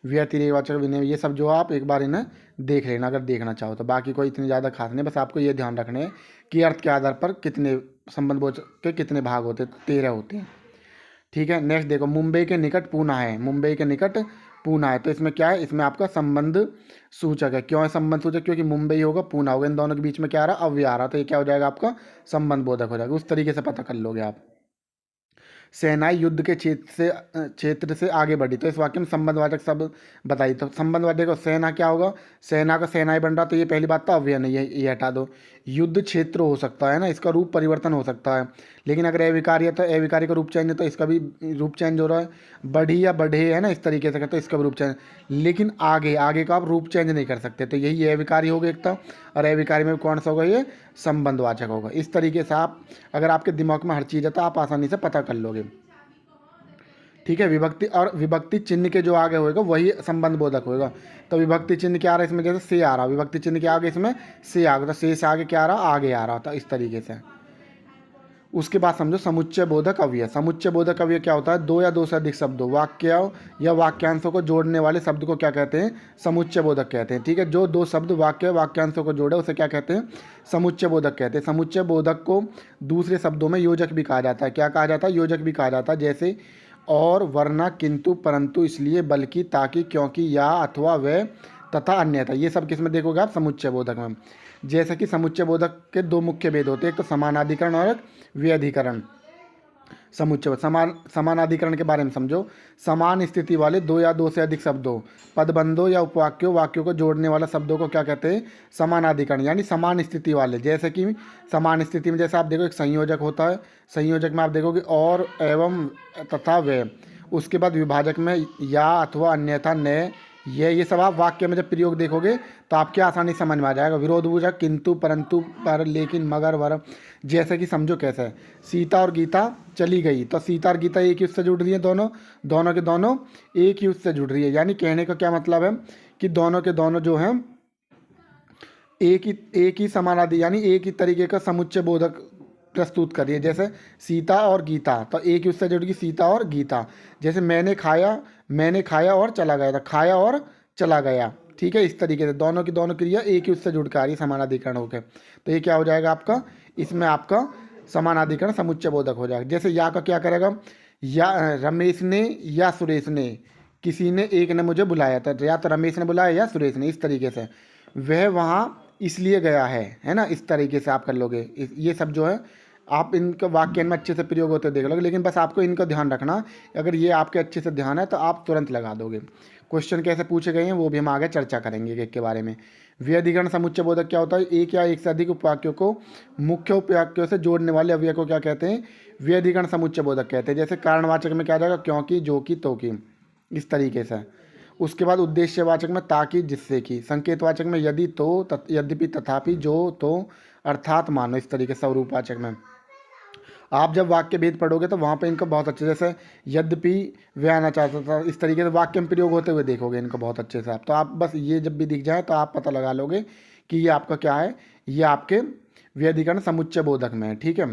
A: व्यतिरेकवाचक, विनय, ये सब जो आप एक बार इन्हें देख लेना अगर देखना चाहो तो। बाकी कोई इतनी ज़्यादा खास नहीं, बस आपको ये ध्यान रखना है कि अर्थ के आधार पर कितने संबंध बोधक के कितने भाग होते हैं, 13 होते हैं, ठीक है। नेक्स्ट देखो, मुंबई के निकट पूना है, मुंबई के निकट पूना है, तो इसमें क्या है? इसमें आपका संबंध सूचक है। क्यों है संबंध सूचक? क्योंकि मुंबई होगा, पूना होगा, इन दोनों के बीच में क्या आ रहा? अव्यय आ रहा, तो ये क्या हो जाएगा आपका? संबंध बोधक हो जाएगा। उस तरीके से पता कर लोगे आप। सेनाएं युद्ध के क्षेत्र से आगे बढ़ी, तो इस वाक्य में संबंधवाचक शब्द बताइए। तो संबंधवाचक, देखो सेना क्या होगा? सेना का सेनाएं बन रहा, तो ये पहली बात तो अव्यय नहीं है, ये हटा दो। युद्ध क्षेत्र हो सकता है ना, इसका रूप परिवर्तन हो सकता है, लेकिन अगर अविकारी है तो अविकारी का रूप चेंज है, तो इसका भी रूप चेंज हो रहा है। बढ़ी या बढ़े है ना, इस तरीके से करते, इसका भी रूप चेंज। लेकिन आगे आगे का आप रूप चेंज नहीं कर सकते, तो यही अविकारी हो गया एक तो, और अविकारी में कौन सा होगा? ये संबंधवाचक होगा। इस तरीके से आप, अगर आपके दिमाग में हर चीज़ है तो आप आसानी से पता कर लोगे, ठीक है। विभक्ति और विभक्ति चिन्ह के जो आगे होएगा वही संबंध बोधक होएगा। तो विभक्ति चिन्ह क्या आ रहा है इसमें? जैसे से आ रहा, विभक्ति चिन्ह के आगे इसमें से आ गया, तो से आगे क्या आ रहा? आगे आ रहा था, इस तरीके से। उसके बाद समझो समुच्चय बोधक अवयव। समुच्चय बोधक अवयव क्या होता है? दो या दो से अधिक शब्दों, वाक्यों या वाक्यांशों को जोड़ने वाले शब्द को क्या कहते हैं? समुच्चय बोधक कहते हैं, ठीक है। जो दो शब्द वाक्य वाक्यांशों को जोड़े उसे क्या कहते हैं? समुच्चय बोधक कहते हैं। समुच्चय बोधक को दूसरे शब्दों में योजक भी कहा जाता है। क्या कहा जाता है? योजक भी कहा जाता है। जैसे और, वरना, किंतु, परंतु, इसलिए, बल्कि, ताकि, क्योंकि, या, अथवा, व, तथा, अन्यथा, ये सब किस में देखोगे आप? समुच्चय बोधक में। जैसे कि समुच्चय बोधक के दो मुख्य भेद होते हैं, एक तो समानाधिकरण और एक व्यधिकरण। समानाधिकरण के बारे में समझो। समान स्थिति वाले दो या दो से अधिक शब्दों, पदबंधों या उपवाक्यों, वाक्यों को जोड़ने वाला शब्दों को क्या कहते हैं? समानाधिकरण, यानी समान स्थिति वाले। जैसे कि समान स्थिति में जैसे आप देखो एक संयोजक होता है, संयोजक में आप देखोगे और, एवं, तथा, व। उसके बाद विभाजक में या, अथवा, अन्यथा, न, ये सब आप वाक्य में जब प्रयोग देखोगे तो आपके आसानी समझ में आ जाएगा। विरोधबूझक, किंतु, परंतु, पर, लेकिन, मगर, वर। जैसे कि समझो कैसे है, सीता और गीता चली गई, तो सीता और गीता एक युद्ध से जुड़ रही है, दोनों दोनों के दोनों एक युद्ध से जुड़ रही है। यानी कहने का क्या मतलब है कि दोनों के दोनों जो हैं एक ही समानाधि, यानी एक ही तरीके का समुच्चय बोधक प्रस्तुत कर रही है। जैसे सीता और गीता, तो एक युद्ध से जुड़ गई सीता और गीता। जैसे मैंने खाया और चला गया था, खाया और चला गया, ठीक है। इस तरीके से दोनों की दोनों क्रिया एक युद्ध से जुड़ कर आ रही है समानाधिकरण होकर, तो ये क्या हो जाएगा आपका? इसमें आपका समानाधिकरण समुच्चय बोधक हो जाएगा। जैसे या का क्या करेगा? या रमेश ने या सुरेश ने, किसी ने एक ने मुझे बुलाया था, या तो रमेश ने बुलाया या सुरेश ने, इस तरीके से। वह वहाँ इसलिए गया है ना, इस तरीके से आप कर लोगे। ये सब जो है आप इनका वाक्य में अच्छे से प्रयोग होते देख लोगे, लेकिन बस आपको इनका ध्यान रखना। अगर ये आपके अच्छे से ध्यान है तो आप तुरंत लगा दोगे। क्वेश्चन कैसे पूछे गए हैं वो भी हम आगे चर्चा करेंगे एक के बारे में। व्यधिकरण समुच्चय बोधक क्या होता है? एक या एक से अधिक उपवाक्यों को मुख्य उपवाक्यों से जोड़ने वाले अवयव को क्या कहते हैं? व्यधिकरण समुच्चय बोधक कहते हैं। जैसे कारणवाचक में क्या आ जाएगा? क्योंकि, जो कि, तो कि, इस तरीके से। उसके बाद उद्देश्यवाचक में ताकि, जिससे कि। संकेतवाचक में यदि, तो, यद्यपि, तथापि, जो, तो, अर्थात, मानो, इस तरीके से। स्वरूपवाचक में आप जब वाक्य भेद पढ़ोगे तो वहाँ पे इनका बहुत अच्छे, जैसे यद्यपि वह आना चाहता था, इस तरीके से वाक्य में प्रयोग होते हुए देखोगे इनको बहुत अच्छे से आप। तो आप बस ये जब भी दिख जाए तो आप पता लगा लोगे कि ये आपका क्या है, ये आपके व्यधिकरण समुच्चय बोधक में है, ठीक है।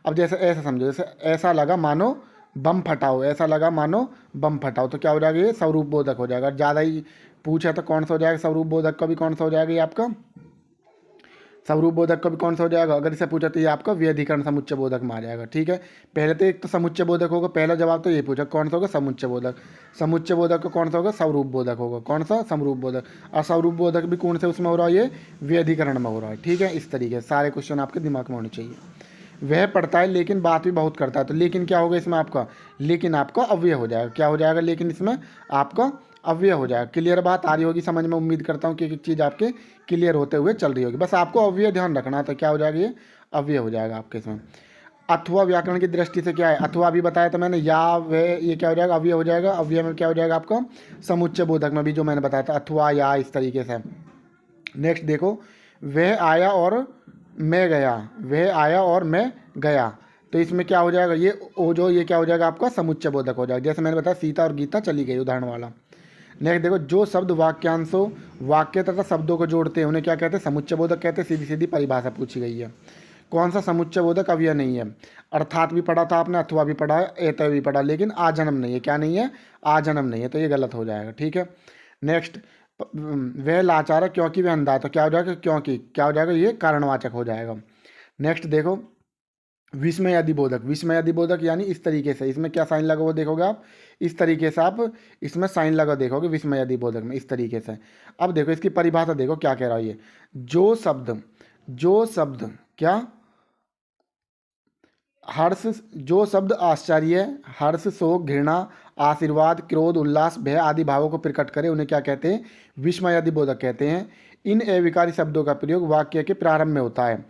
A: अब जैसे ऐसा समझो, जैसे ऐसा लगा मानो बम फटाओ, ऐसा लगा मानो बम फटाओ, तो क्या हो जाएगा? ये स्वरूप बोधक हो जाएगा। ज़्यादा ही पूछा तो कौन सा हो जाएगा? स्वरूप बोधक का भी कौन सा हो जाएगा? ये आपका स्वरूप बोधक का भी कौन सा हो जाएगा? अगर इसे पूछा तो ये आपका व्यधिकरण समुच्चय बोधक में आ जाएगा, ठीक है। पहले तो एक तो समुच्चय बोधक होगा, पहला जवाब तो ये पूछा कौन सा होगा? समुच्चय बोधक। समुच्चय बोधक का कौन सा होगा? स्वरूप बोधक होगा। कौन सा? समरूप बोधक। और स्वरूप बोधक भी कौन से उसमें हो रहा है? ये व्यधिकरण में हो रहा है, ठीक है। इस तरीके से सारे क्वेश्चन आपके दिमाग में होने चाहिए। वह पढ़ता है लेकिन बात भी बहुत करता है, तो लेकिन क्या होगा इसमें आपका? लेकिन आपका अव्यय हो जाएगा। क्या हो जाएगा? लेकिन इसमें आपका अव्यय हो जाएगा। क्लियर बात आ रही होगी समझ में, उम्मीद करता हूँ कि एक चीज़ आपके क्लियर होते हुए चल रही होगी। बस आपको अव्यय ध्यान रखना, तो क्या हो जाएगा? ये अव्यय हो जाएगा आपके इसमें। अथवा व्याकरण की दृष्टि से क्या है, अथवा अभी बताया था मैंने, या वह, ये क्या हो जाएगा, अव्यय हो जाएगा। अव्यय में क्या हो जाएगा आपका, समुच्चय बोधक में भी जो मैंने बताया था, अथवा या, इस तरीके से। नेक्स्ट देखो, वह आया और मैं गया, वह आया और मैं गया, तो इसमें क्या हो जाएगा, ये ओ जो, ये क्या हो जाएगा आपका समुच्चय बोधक हो जाएगा, जैसे मैंने बताया सीता और गीता चली गई, उदाहरण वाला। नेक्स्ट देखो, जो शब्द वाक्यांशों, वाक्य तथा शब्दों को जोड़ते हैं उन्हें क्या कहते हैं, समुच्चय बोधक कहते हैं। सीधी सीधी परिभाषा पूछी गई है। कौन सा समुच्चय बोधक अव्यय नहीं है, अर्थात भी पढ़ा था आपने, अथवा भी पढ़ा है, एतय भी पढ़ा, लेकिन आजन्म नहीं है, क्या नहीं है, आजन्म नहीं है, तो ये गलत हो जाएगा। ठीक है। नेक्स्ट, वह लाचार है क्योंकि वह अंधा है, तो क्या हो जाएगा, क्योंकि क्या हो जाएगा, ये कारणवाचक हो जाएगा। नेक्स्ट देखो, विस्मय अधिबोधक, विस्मय अधिबोधक यानी इस तरीके से, इसमें क्या साइन लगा वो देखोगे आप, इस तरीके से आप इसमें साइन लगा देखोगे विस्मय अधिबोधक में, इस तरीके से। अब देखो इसकी परिभाषा देखो क्या कह रहा है ये, जो शब्द क्या, हर्ष, जो शब्द आश्चर्य, हर्ष, शोक, घृणा, आशीर्वाद, क्रोध, उल्लास, भय आदि भावों को प्रकट करे उन्हें क्या कहते हैं, विस्मय अधिबोधक कहते हैं। इन अविकारी शब्दों का प्रयोग वाक्य के प्रारंभ में होता है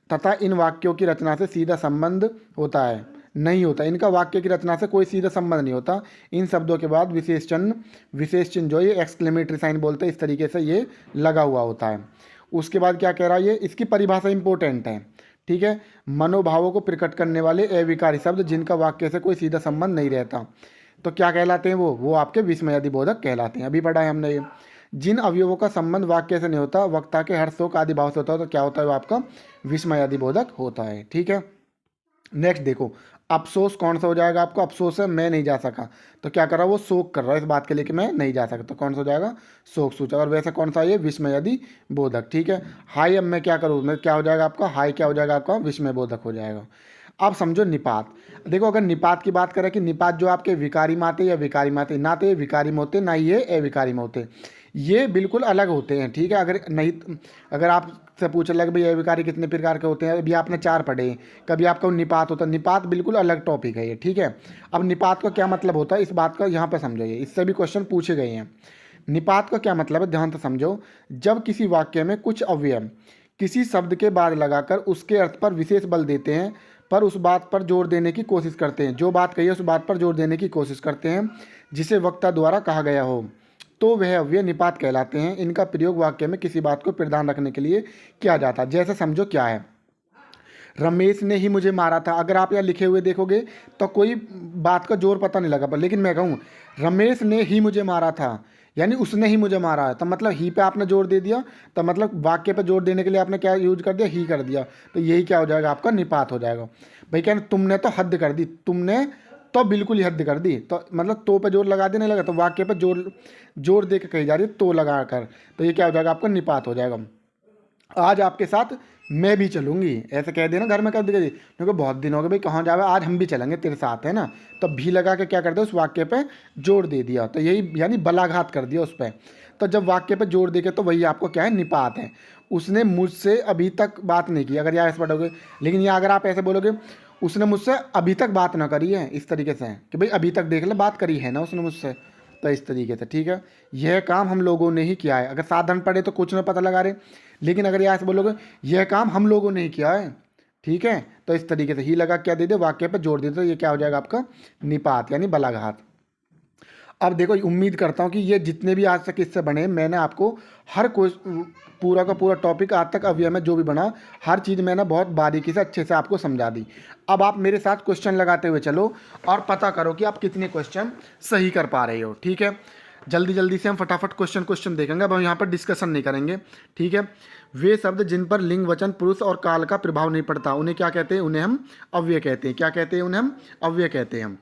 A: तथा इन वाक्यों की रचना से सीधा संबंध होता है, नहीं होता, इनका वाक्य की रचना से कोई सीधा संबंध नहीं होता। इन शब्दों के बाद विशेष चिन्ह जो ये एक्सक्लेमेटरी साइन बोलते हैं, इस तरीके से ये लगा हुआ होता है। उसके बाद क्या कह रहा है ये, इसकी परिभाषा इंपॉर्टेंट है। ठीक है, मनोभावों को प्रकट करने वाले अविकारी शब्द जिनका वाक्य से कोई सीधा संबंध नहीं रहता, तो क्या कहलाते हैं वो आपके विस्मय अधिबोधक कहलाते हैं। अभी पढ़ा है हमने ये। जिन अवयवों का संबंध वाक्य से नहीं होता, वक्ता के हर्ष, शोक आदि भाव से होता है, तो क्या होता है वो आपका विस्मय अधिबोधक होता है। ठीक है। नेक्स्ट देखो, अफसोस कौन सा हो जाएगा आपका, अफसोस है मैं नहीं जा सका, तो क्या कर रहा है वो, शोक कर रहा है इस बात के लिए कि मैं नहीं जा सकता, तो कौन सा हो जाएगा, शोक सूचक। और वैसे कौन सा ये, विस्मय अधिबोधक। ठीक है। हाय, अब मैं क्या करूँ, मैं क्या हो जाएगा आपका, हाय क्या हो जाएगा आपका, विस्मय बोधक हो जाएगा। अब समझो निपात, देखो अगर निपात की बात करें कि निपात जो आपके विकारी में आते या विकारी में आते, ना तो ये विकारी में होते ना ये अविकारी में होते, ये बिल्कुल अलग होते हैं। ठीक है। अगर नहीं, अगर आपसे पूछा लगे भाई अविकारी कितने प्रकार के होते हैं, अभी आपने 4 पढ़े, कभी आपका निपात होता है, निपात बिल्कुल अलग टॉपिक है ये। ठीक है। अब निपात का क्या मतलब होता है, इस बात का यहाँ पर समझो, ये इससे भी क्वेश्चन पूछे गए हैं। निपात का क्या मतलब है, ध्यान से समझो। जब किसी वाक्य में कुछ अवयव किसी शब्द के बाद लगाकर उसके अर्थ पर विशेष बल देते हैं, पर उस बात पर जोर देने की कोशिश करते हैं, जो बात कही है उस बात पर जोर देने की कोशिश करते हैं जिसे वक्ता द्वारा कहा गया हो, तो वह अव्यय निपात कहलाते हैं। इनका प्रयोग वाक्य में किसी बात को प्रधान रखने के लिए किया जाता है। जैसे समझो क्या है, रमेश ने ही मुझे मारा था, अगर आप यहाँ लिखे हुए देखोगे तो कोई बात का जोर पता नहीं लगा, पर लेकिन मैं कहूँ रमेश ने ही मुझे मारा था, यानी उसने ही मुझे मारा है, तो मतलब ही पे आपने जोर दे दिया, तो मतलब वाक्य पे जोर देने के लिए आपने क्या यूज कर दिया, ही कर दिया, तो यही क्या हो जाएगा आपका निपात हो जाएगा। भाई क्या, तुमने तो हद कर दी, तुमने तो बिल्कुल ही हद कर दी, तो मतलब तो पे जोर लगा दे नहीं लगा, तो वाक्य पे जोर दे के कही जा रही है तो लगा कर, तो ये क्या हो जाएगा आपका निपात हो जाएगा। आज आपके साथ मैं भी चलूँगी, ऐसे कह देना घर में कर देगी, क्योंकि बहुत दिन हो गए भाई कहाँ जावे, आज हम भी चलेंगे तेरे साथ, है ना, तो भी लगा के क्या कर दिया उस वाक्य पे जोर दे दिया, तो यही यानी बलाघात कर दिया उस पर। तो जब वाक्य पे जोर देके तो वही आपको क्या है, निपात है। उसने मुझसे अभी तक बात नहीं की, अगर यहाँ ऐसे पढ़ोगे, लेकिन यहाँ अगर आप ऐसे बोलोगे उसने मुझसे अभी तक बात ना करी है, इस तरीके से कि भाई अभी तक देख ले बात करी है ना उसने मुझसे, तो इस तरीके से। ठीक है। यह काम हम लोगों ने ही किया है, अगर साधारण पढ़े तो कुछ ना पता लगा रहे, लेकिन अगर यहाँ से बोलोगे यह काम हम लोगों ने ही किया है, ठीक है, तो इस तरीके से ही लगा क्या दे दे, वाक्य पे जोड़ दे, तो ये क्या हो जाएगा आपका निपात यानी बलाघात। अब देखो, उम्मीद करता हूँ कि ये जितने भी आज तक इससे बने, मैंने आपको हर कोई पूरा का पूरा टॉपिक आज तक अवयव में जो भी बना, हर चीज़ मैंने बहुत बारीकी से अच्छे से आपको समझा दी। अब आप मेरे साथ क्वेश्चन लगाते हुए चलो और पता करो कि आप कितने क्वेश्चन सही कर पा रहे हो। ठीक है। जल्दी जल्दी से हम फटाफट क्वेश्चन देखेंगे, अब हम यहाँ पर डिस्कशन नहीं करेंगे। ठीक है। वे शब्द जिन पर लिंग, वचन, पुरुष और काल का प्रभाव नहीं पड़ता उन्हें क्या कहते हैं, उन्हें हम अव्यय कहते हैं। क्या कहते हैं, उन्हें हम अव्यय कहते हैं।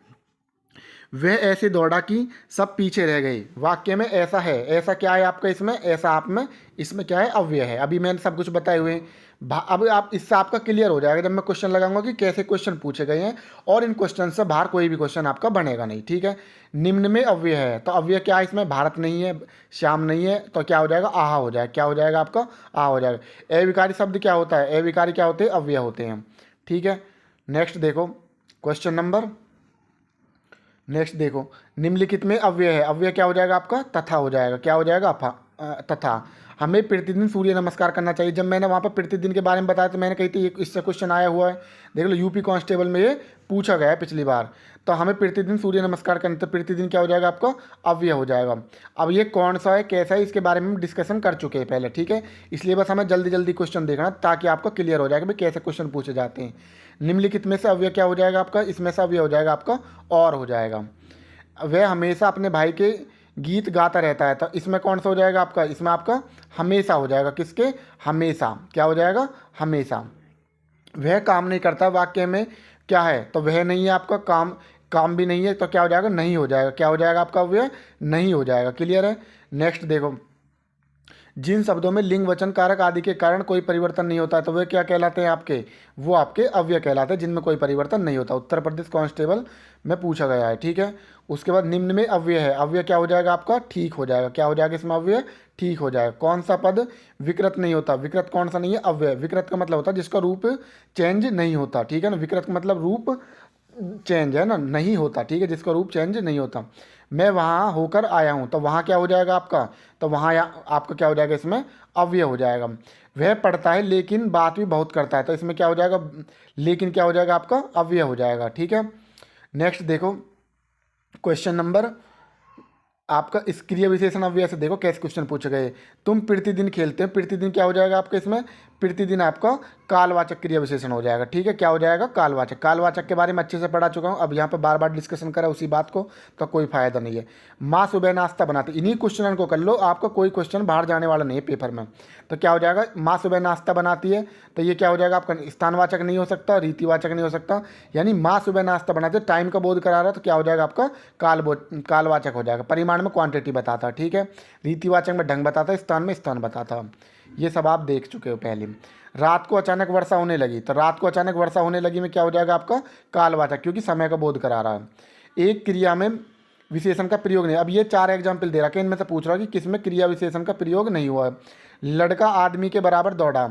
A: वह ऐसे दौड़ा कि सब पीछे रह गए, वाक्य में ऐसा है, ऐसा क्या है आपका इसमें, ऐसा आप में इसमें क्या है, अव्यय है। अभी मैंने सब कुछ बताए हुए हैं, अब आप इससे आपका क्लियर हो जाएगा जब मैं क्वेश्चन लगाऊंगा कि कैसे क्वेश्चन पूछे गए हैं, और इन क्वेश्चन से बाहर कोई भी क्वेश्चन आपका बनेगा नहीं। ठीक है। निम्न में अव्यय है, तो अव्यय क्या है इसमें, भारत नहीं है, श्याम नहीं है, तो क्या हो जाएगा, आहा हो जाएगा, क्या हो जाएगा आपका, आ हो जाएगा। अविकारी शब्द क्या होता है, अविकारी क्या होते हैं, अव्यय होते हैं। ठीक है। नेक्स्ट देखो क्वेश्चन नंबर, नेक्स्ट देखो, निम्नलिखित में अव्यय है, अव्यय क्या हो जाएगा आपका, तथा हो जाएगा, क्या हो जाएगा, तथा। हमें प्रतिदिन सूर्य नमस्कार करना चाहिए। जब मैंने वहाँ पर प्रतिदिन के बारे में बताया तो मैंने कही थी इससे क्वेश्चन आया हुआ है, देख लो यूपी कांस्टेबल में ये पूछा गया है पिछली बार। तो हमें प्रतिदिन सूर्य नमस्कार करना, तो प्रतिदिन क्या हो जाएगा आपका, अव्यय हो जाएगा। अब ये कौन सा है कैसा है इसके बारे में हम डिस्कशन कर चुके हैं पहले, ठीक है। इसलिए बस हमें जल्दी जल्दी क्वेश्चन देखना ताकि आपको क्लियर हो जाएगा भाई कैसे क्वेश्चन पूछे जाते हैं। निम्नलिखित में से अव्यय क्या हो जाएगा आपका, इसमें से अव्यय हो जाएगा आपका और हो जाएगा। वह हमेशा अपने भाई के गीत गाता रहता है, तो इसमें कौन सा हो जाएगा आपका, इसमें आपका हमेशा हो जाएगा। किसके, हमेशा, क्या हो जाएगा, हमेशा। वह काम नहीं करता वाक्य में क्या है, तो वह नहीं है आपका, काम काम भी नहीं है, तो क्या हो जाएगा, नहीं हो जाएगा। क्या हो जाएगा आपका, वह नहीं हो जाएगा। क्लियर है। नेक्स्ट देखो, जिन शब्दों में लिंग वचन कारक आदि के कारण कोई परिवर्तन नहीं होता है तो वे क्या कहलाते हैं आपके, वो आपके अव्यय कहलाते हैं जिनमें कोई परिवर्तन नहीं होता। उत्तर प्रदेश कांस्टेबल में पूछा गया है, ठीक है। उसके बाद निम्न में अव्यय है, अव्यय क्या हो जाएगा आपका, ठीक हो जाएगा। क्या हो जाएगा इसमें, अव्यय ठीक हो जाएगा। कौन सा पद विकृत नहीं होता, विकृत कौन सा नहीं है, अव्यय। विकृत का मतलब होता है जिसका रूप चेंज नहीं होता, ठीक है ना। विकृत का मतलब रूप चेंज है ना, नहीं होता, ठीक है, जिसका रूप चेंज नहीं होता। मैं वहाँ होकर आया हूँ, तो वहाँ क्या हो जाएगा आपका, तो वहाँ आपका क्या हो जाएगा, इसमें अव्यय हो जाएगा। वह पढ़ता है लेकिन बात भी बहुत करता है, तो इसमें क्या हो जाएगा, लेकिन क्या हो जाएगा आपका, अव्यय हो जाएगा, ठीक है। नेक्स्ट देखो, क्वेश्चन नंबर आपका इस क्रिया विशेषण अव्यय से देखो कैसे क्वेश्चन पूछे गए। तुम प्रतिदिन खेलते हो, प्रतिदिन क्या हो जाएगा आपका इसमें, प्रतिदिन आपका कालवाचक क्रिया विशेषण हो जाएगा, ठीक है। क्या हो जाएगा, कालवाचक। कालवाचक के बारे में अच्छे से पढ़ा चुका हूँ, अब यहाँ पर बार बार डिस्कशन करा उसी बात को तो कोई फायदा नहीं है। माँ सुबह नाश्ता बनाते, इन्हीं क्वेश्चन को कर लो, आपका कोई क्वेश्चन बाहर जाने वाला नहीं है पेपर में। तो क्या हो जाएगा, माँ सुबह नाश्ता बनाती है, तो ये क्या हो जाएगा आपका, स्थानवाचक नहीं हो सकता, रीतिवाचक नहीं हो सकता। यानी माँ सुबह नाश्ता बनाते, टाइम का बोध करा रहा है, तो क्या हो जाएगा आपका, कालवाचक हो जाएगा। परिमाण में क्वांटिटी बताता है, ठीक है। रीतिवाचक में ढंग बताता है, स्थान में स्थान बताता है। ये सब आप देख चुके हो पहले। रात को अचानक वर्षा होने लगी, तो रात को अचानक वर्षा होने लगी में क्या हो जाएगा आपका, कालवाचक, क्योंकि समय का बोध करा रहा है। एक क्रिया में विशेषण का प्रयोग नहीं। अब ये 4 एग्जाम्पल दे रखा है, इनमें से पूछ रहा है कि किसमें क्रिया विशेषण का प्रयोग नहीं हुआ है। लड़का आदमी के बराबर दौड़ा,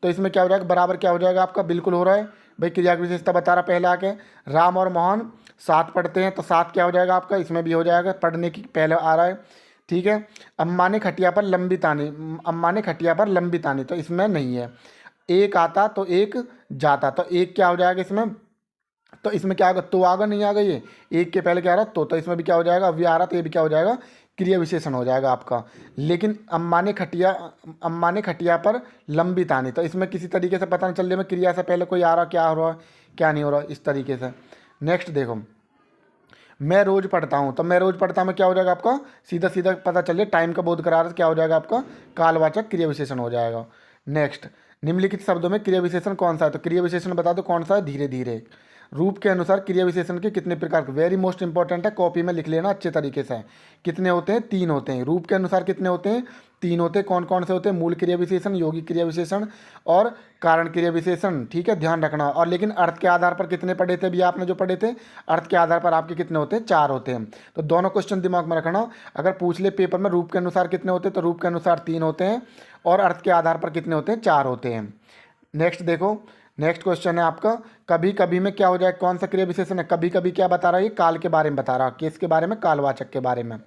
A: तो इसमें क्या हो जाएगा, बराबर क्या हो जाएगा आपका, बिल्कुल हो रहा है भाई, क्रिया की विशेषता बता रहा पहले आके। राम और मोहन साथ पढ़ते हैं, तो साथ क्या हो जाएगा आपका, इसमें भी हो जाएगा, पढ़ने की पहले आ रहा है, ठीक है। अम्मा ने खटिया पर लंबी तानी, अम्मा ने खटिया पर लंबी तानी, तो इसमें नहीं है। एक आता तो एक जाता, तो एक क्या हो जाएगा इसमें, तो इसमें क्या होगा, तो आगा नहीं आ गई है, एक के पहले क्या आ रहा, तो इसमें भी क्या हो जाएगा, अव्यय आ रहा, तो ये भी क्या हो जाएगा, क्रिया विशेषण हो जाएगा आपका। लेकिन अम्मा ने खटिया पर लंबी तानी, तो इसमें किसी तरीके से पता नहीं चल रहा है क्रिया से पहले कोई आ रहा, क्या हो रहा है क्या नहीं हो रहा, इस तरीके से। नेक्स्ट देखो, मैं रोज पढ़ता हूँ, तो मैं रोज पढ़ता हूँ क्या हो जाएगा आपका, सीधा सीधा पता चलिए टाइम का बोध करा रहा, क्या हो जाएगा आपका, कालवाचक क्रिया विशेषण हो जाएगा। नेक्स्ट, निम्नलिखित शब्दों में क्रिया विशेषण कौन सा है, तो क्रिया विशेषण बता दो कौन सा है, धीरे धीरे। रूप के अनुसार क्रिया विशेषण के कितने प्रकार, वेरी मोस्ट इंपॉर्टेंट है, कॉपी में लिख लेना अच्छे तरीके से। कितने होते हैं, 3 होते हैं। रूप के अनुसार कितने होते हैं, 3 होते हैं। कौन कौन से होते हैं, मूल क्रिया विशेषण, यौगिक क्रिया विशेषण और कारण क्रिया विशेषण, ठीक है, ध्यान रखना। और लेकिन अर्थ के आधार पर कितने पढ़े थे, अभी आपने जो पढ़े थे, अर्थ के आधार पर आपके कितने होते हैं, 4 होते हैं। तो दोनों क्वेश्चन दिमाग में रखना, अगर पूछ ले पेपर में रूप के अनुसार कितने होते हैं, तो रूप के अनुसार 3 होते हैं और अर्थ के आधार पर कितने होते हैं, 4 होते हैं। नेक्स्ट देखो, नेक्स्ट क्वेश्चन है आपका, कभी कभी में क्या हो जाए, कौन सा क्रिया विशेषण है, कभी कभी क्या बता रहा है, ये काल के बारे में बता रहा है, किसके बारे में, कालवाचक के बारे में।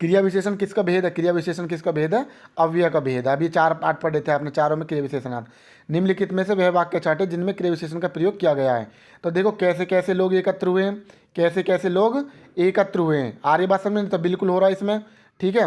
A: क्रिया विशेषण किसका भेद है, क्रिया विशेषण किसका भेद है, अव्यय का भेद है। अभी 4 पाठ पढ़े थे आपने, चारों में क्रिया विशेषण। निम्नलिखित में से वह वाक्य चाटे जिनमें क्रिया विशेषण का प्रयोग किया गया है। तो देखो कैसे कैसे लोग एकत्र हुए, कैसे कैसे लोग एकत्र हुए हैं, आर्य भाषा में तो बिल्कुल हो रहा है इसमें, ठीक है।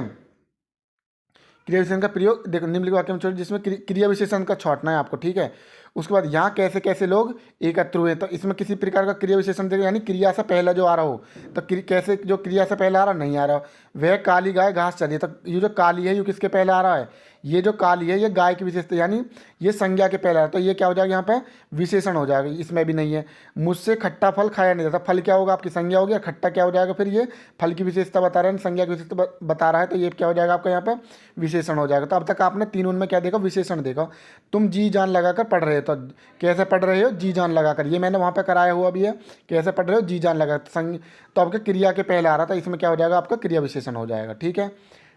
A: क्रिया विशेषण का प्रयोग देखो निम्नलिखित वाक्य में छोड़, जिसमें क्रिया विशेषण का छांटना है आपको, ठीक है। उसके बाद यहाँ कैसे कैसे लोग एकत्र हुए, तो इसमें किसी प्रकार का क्रिया विशेषण देखो, यानी क्रिया से पहला जो आ रहा हो, तो कैसे जो क्रिया से पहले आ रहा नहीं आ रहा, वह काली गाय घास चरी, तो ये जो काली है ये किसके पहले आ रहा है, ये जो काली है ये गाय की विशेषता, यानी ये संज्ञा के पहले आ रहा है, तो ये क्या हो जाएगा यहाँ पे, विशेषण हो जाएगा, इसमें भी नहीं है। मुझसे खट्टा फल खाया नहीं जाता, फल क्या होगा आपकी संज्ञा हो गया, खट्टा क्या हो जाएगा, फिर ये फल की विशेषता बता रहा है, संज्ञा की विशेषता बता रहा है, तो ये क्या हो जाएगा आपका यहाँ पे, विशेषण हो जाएगा। तो अब तक आपने 3 उनमें क्या देखा, विशेषण देखा। तुम जी जान लगाकर पढ़ रहे हो, तो कैसे पढ़ रहे हो, जी जान लगाकर, ये मैंने वहाँ पे कराया हुआ भी है, कैसे पढ़ रहे हो, जी जान लगा, तो आपके क्रिया के पहले आ रहा था, इसमें क्या हो जाएगा आपका, क्रिया विशेषण हो जाएगा, ठीक है।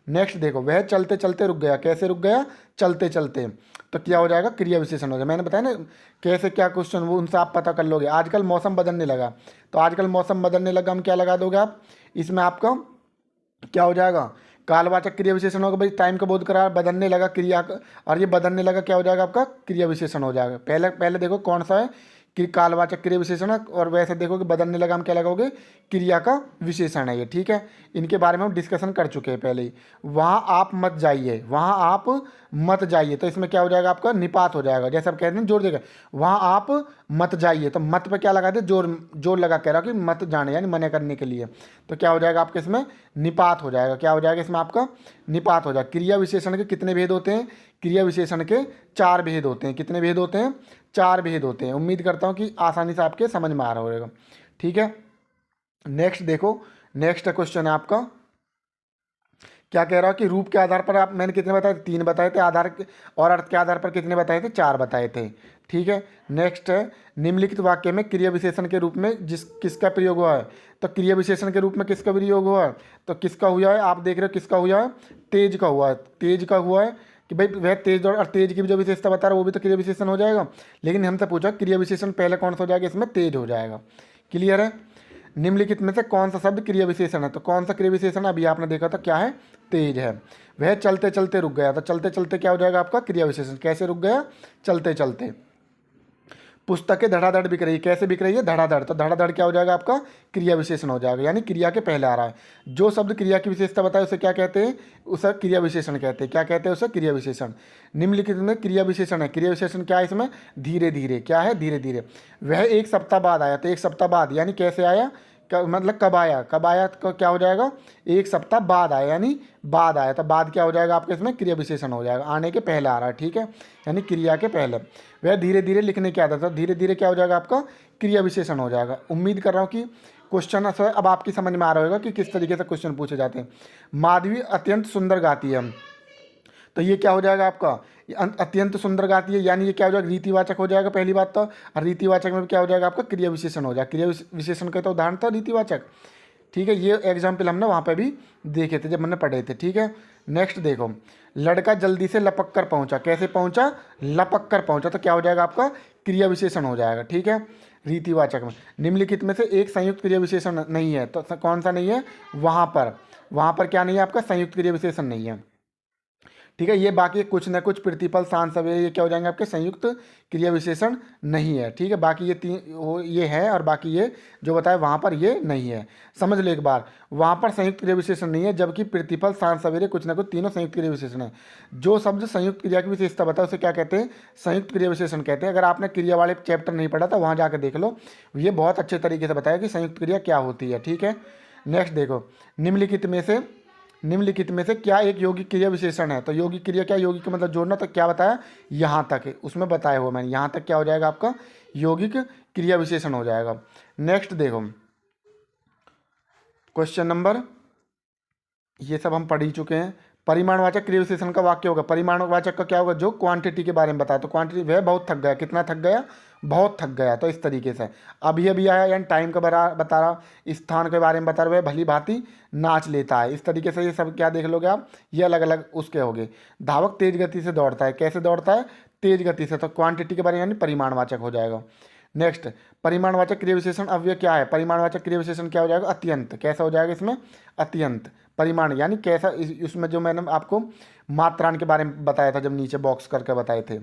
A: नेक्स्ट देखो, वह चलते चलते रुक गया, कैसे रुक गया, चलते चलते, तो क्या हो जाएगा, क्रिया विशेषण हो जाएगा। मैंने बताया ना कैसे क्या क्वेश्चन, वो उनसे आप पता कर लोगे। आजकल मौसम बदलने लगा, तो आजकल मौसम बदलने लगा, हम क्या लगा दोगे आप, इसमें आपका क्या हो जाएगा, कालवाचक क्रिया विशेषण होगा भाई, टाइम का बोध करा, बदलने लगा क्रिया का, और ये बदलने लगा क्या हो जाएगा आपका क्रिया विशेषण हो जाएगा। पहले पहले देखो कौन सा है कि कालवाचक क्रिया विशेषण है, और वैसे देखो कि बदलने लगा हम क्या लगाओगे क्रिया का विशेषण है ये, ठीक है। इनके बारे में हम डिस्कशन कर चुके हैं पहले ही। वहाँ आप मत जाइए, वहाँ आप मत जाइए, तो इसमें क्या हो जाएगा आपका निपात हो जाएगा, जैसे आप कहते हैं जोर देगा, वहाँ आप मत जाइए, तो मत पे क्या लगा दे जोर, जोर लगा कह रहा कि मत जाने यानी मना करने के लिए, तो क्या हो जाएगा आपके इसमें निपात हो जाएगा। क्या हो जाएगा इसमें आपका निपात हो जाएगा। क्रिया विशेषण के कितने भेद होते हैं? क्रिया विशेषण के 4 भेद होते हैं। कितने भेद होते हैं? 4 भेद होते हैं। उम्मीद करता हूँ कि आसानी से आपके समझ में आ रहा होगा, ठीक है। नेक्स्ट देखो, नेक्स्ट क्वेश्चन है आपका, क्या कह रहा हो कि रूप के आधार पर आप, मैंने कितने बताए थे? 3 बताए थे। आधार और अर्थ के आधार पर कितने बताए थे? 4 बताए थे, ठीक है। नेक्स्ट है, निम्नलिखित वाक्य में क्रिया विशेषण के रूप में किसका प्रयोग हुआ है? तो क्रिया विशेषण के रूप में किसका प्रयोग हुआ है? तो किसका हुआ है? आप देख रहे हो किसका हुआ है? तेज का हुआ है। तेज का हुआ है कि भाई वह तेज और तेज की भी जो विशेषता बता रहा है वो भी तो क्रिया विशेषण हो जाएगा, लेकिन हमसे पूछा क्रिया विशेषण पहले कौन सा हो जाएगा? इसमें तेज हो जाएगा। क्लियर है? निम्नलिखित में से कौन सा शब्द क्रिया विशेषण है? तो कौन सा क्रिया विशेषण अभी आपने देखा था क्या है? तेज है। वह चलते चलते रुक गया, तो चलते चलते क्या हो जाएगा आपका क्रिया विशेषण। कैसे रुक गया? चलते चलते। पुस्तकें धड़ाधड़ बिक रही, कैसे बिक रही है? धड़ाधड़, तो धड़ाधड़ क्या हो जाएगा आपका क्रिया विशेषण हो जाएगा, यानी क्रिया के पहले आ रहा है। जो शब्द क्रिया की विशेषता बताए उसे क्या कहते हैं? उसे क्रिया विशेषण कहते हैं। क्या कहते हैं उसे? क्रिया विशेषण। निम्नलिखित में क्रिया विशेषण है, क्रिया विशेषण क्या है इसमें? धीरे धीरे। क्या है? धीरे धीरे। वह 1 सप्ताह बाद आया, तो 1 सप्ताह बाद यानी कैसे आया? मतलब कब आया? कब आया तो क्या हो जाएगा? 1 सप्ताह बाद आया, यानी बाद आया, तो बाद क्या हो जाएगा आपके इसमें? क्रिया विशेषण हो जाएगा। आने के पहले आ रहा है, ठीक है, यानी क्रिया के पहले। वह धीरे धीरे लिखने की आदत है, धीरे धीरे क्या हो जाएगा आपका क्रिया विशेषण हो जाएगा। उम्मीद कर रहा हूँ कि क्वेश्चन अब आपकी समझ में आ रहा होगा कि किस तरीके से क्वेश्चन पूछे जाते हैं। माधवी अत्यंत सुंदर गाती है, तो ये क्या हो जाएगा आपका? अत्यंत सुंदर गाती है, यानी ये क्या हो जाएगा? रीतिवाचक हो जाएगा पहली बात तो। और रीतिवाचक में क्या हो जाएगा आपका? क्रिया विशेषण हो जाएगा। क्रिया विशेषण का तो उदाहरण था रीतिवाचक, ठीक है। ये एग्जाम्पल हमने वहाँ पे भी देखे थे जब हमने पढ़े थे, ठीक है। नेक्स्ट देखो, लड़का जल्दी से लपक कर पहुँचा, कैसे पहुँचा? लपक कर पहुँचा, तो क्या हो जाएगा आपका क्रिया विशेषण हो जाएगा, ठीक है, रीतिवाचक में। निम्नलिखित में से एक संयुक्त क्रिया विशेषण नहीं है, तो कौन सा नहीं है? वहाँ पर क्या नहीं है आपका? संयुक्त क्रिया विशेषण नहीं है, ठीक है। ये बाकी कुछ न कुछ प्रतिपल शांत सवेरे ये क्या हो जाएंगे आपके? संयुक्त क्रिया विशेषण नहीं है, ठीक है। बाकी ये 3 ये है, और बाकी ये जो बताया वहाँ पर ये नहीं है। समझ लो एक बार, वहाँ पर संयुक्त क्रिया विशेषण नहीं है, जबकि प्रतिपल शांत सवेरे कुछ न कुछ तीनों संयुक्त क्रिया विशेषण है। जो शब्द संयुक्त क्रिया की विशेषता बताए उसे क्या कहते हैं? संयुक्त क्रिया विशेषण कहते हैं। अगर आपने क्रिया वाले चैप्टर नहीं पढ़ा तो वहाँ जाकर देख लो, ये बहुत अच्छे तरीके से बताया कि संयुक्त क्रिया क्या होती है, ठीक है। नेक्स्ट देखो, निम्नलिखित में से क्या एक यौगिक क्रिया विशेषण है? तो यौगिक क्रिया क्या? यौगिक का मतलब जोड़ना, तो क्या बताया? यहाँ तक है, उसमें बताया हुआ मैंने, यहाँ तक क्या हो जाएगा आपका यौगिक क्रिया विशेषण हो जाएगा। नेक्स्ट देखो, क्वेश्चन नंबर, ये सब हम पढ़ ही चुके हैं। परिमाणवाचक क्रिया विशेषण का वाक्य होगा, परिमाणवाचक का क्या होगा? जो क्वांटिटी के बारे में बताया, तो क्वांटिटी वह बहुत थक गया, कितना थक गया? बहुत थक गया, तो इस तरीके से। अभी अभी आया यानी टाइम का बता रहा, स्थान के बारे में बता रहा, वह भली भांति नाच लेता है, इस तरीके से। ये सब क्या देख लोगे आप? ये अलग अलग उसके हो गए। धावक तेज गति से दौड़ता है, कैसे दौड़ता है? तेज गति से, तो क्वांटिटी के बारे में यानी परिमाणवाचक हो जाएगा। नेक्स्ट, परिमाणवाचक क्रिया विशेषण अव्यय क्या है? परिमाणवाचक क्रिया विशेषण क्या हो जाएगा? अत्यंत। कैसा हो जाएगा इसमें? अत्यंत। परिमाण यानी कैसा? इसमें जो मैंने आपको मात्रान के बारे में बताया था जब नीचे बॉक्स करके बताए थे।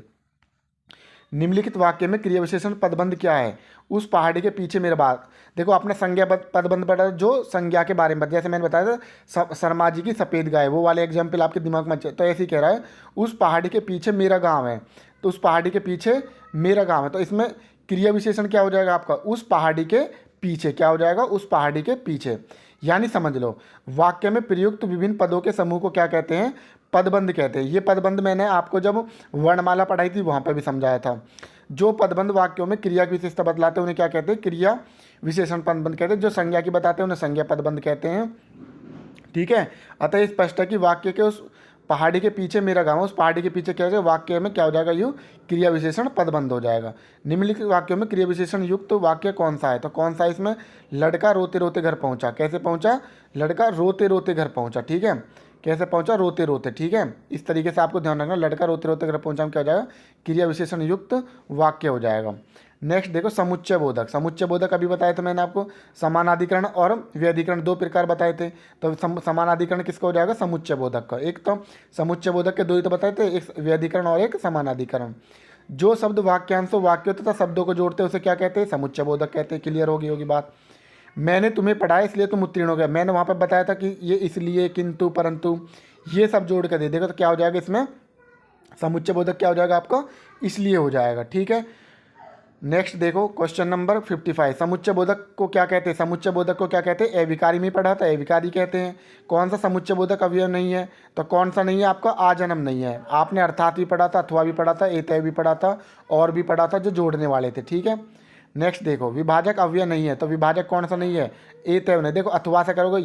A: निम्नलिखित वाक्य में क्रिया विशेषण पदबंध क्या है? उस पहाड़ी के पीछे मेरा बात। देखो आपने संज्ञा पदबंध पढ़ा, जो संज्ञा के बारे में, जैसे मैंने बताया था शर्मा जी की सफ़ेद गाय, वो वाले एग्जाम्पल आपके दिमाग में। तो ऐसे ही कह रहा है, उस पहाड़ी के पीछे मेरा गाँव है, तो उस पहाड़ी के पीछे मेरा गाँव है, तो इसमें क्रिया विशेषण क्या हो जाएगा आपका? उस पहाड़ी के पीछे। क्या हो जाएगा? उस पहाड़ी के पीछे। यानी समझ लो, वाक्य में प्रयुक्त विभिन्न पदों के समूह को क्या कहते हैं? पदबंध कहते हैं। ये पदबंध मैंने आपको जब वर्णमाला पढ़ाई थी वहाँ पर भी समझाया था। जो पदबंध वाक्यों में क्रिया की विशेषता बतलाते हैं उन्हें क्या कहते हैं? क्रिया विशेषण पदबंध कहते हैं। जो संज्ञा की बताते हैं उन्हें संज्ञा पदबंध कहते हैं, ठीक है। अतः स्पष्ट है कि वाक्य के उस पहाड़ी के पीछे मेरा गाँव, उस पहाड़ी के पीछे क्या हो जाएगा? वाक्य में क्या हो जाएगा? यू क्रिया विशेषण पदबंध हो जाएगा। निम्नलिखित वाक्यों में क्रिया विशेषण युक्त वाक्य कौन सा है? तो कौन सा इसमें? लड़का रोते रोते घर पहुंचा, कैसे पहुंचा? लड़का रोते रोते घर पहुंचा, ठीक है। कैसे पहुंचा? रोते रोते, ठीक है। इस तरीके से आपको ध्यान रखना, लड़का रोते रोते घर पहुंचा क्या हो जाएगा? क्रिया विशेषण युक्त वाक्य हो जाएगा। नेक्स्ट देखो समुच्चय बोधक। समुच्चय बोधक अभी बताया था मैंने आपको, समानाधिकरण और व्यधिकरण दो प्रकार बताए थे। तो समानाधिकरण किसका हो जाएगा, समुच्चय बोधक का। एक तो समुच्चय बोधक के दो ही तो बताए थे, एक व्यधिकरण और एक समानाधिकरण। जो शब्द वाक्यांशों वाक्यों तथा शब्दों को जोड़ते हैं उसे क्या कहते हैं, समुच्चय बोधक कहते हैं। क्लियर होगी बात। मैंने तुम्हें पढ़ाया इसलिए तुम उत्तीर्ण हो गए, मैंने वहाँ पर बताया था कि ये इसलिए, किंतु, परंतु, ये सब जोड़ कर दे देगा तो क्या हो जाएगा इसमें, समुच्चय बोधक क्या हो जाएगा आपका, इसलिए हो जाएगा। ठीक है। नेक्स्ट देखो क्वेश्चन नंबर 55, समुच्चय बोधक को क्या कहते हैं, समुच्चय बोधक को क्या कहते हैं, अविकारी में पढ़ा था, अविकारी कहते हैं। कौन सा समुच्चय बोधक अवयव नहीं है, तो कौन सा नहीं है आपका, आजन्म नहीं है। आपने अर्थात भी पढ़ा था, अथवा भी पढ़ा था, एतय भी पढ़ा था और भी पढ़ा था, जो जोड़ने वाले थे। ठीक है। नेक्स्ट देखो विभाजक अवयव नहीं है, तो विभाजक कौन सा नहीं है, एतय नहीं। देखो अथवा से करोगे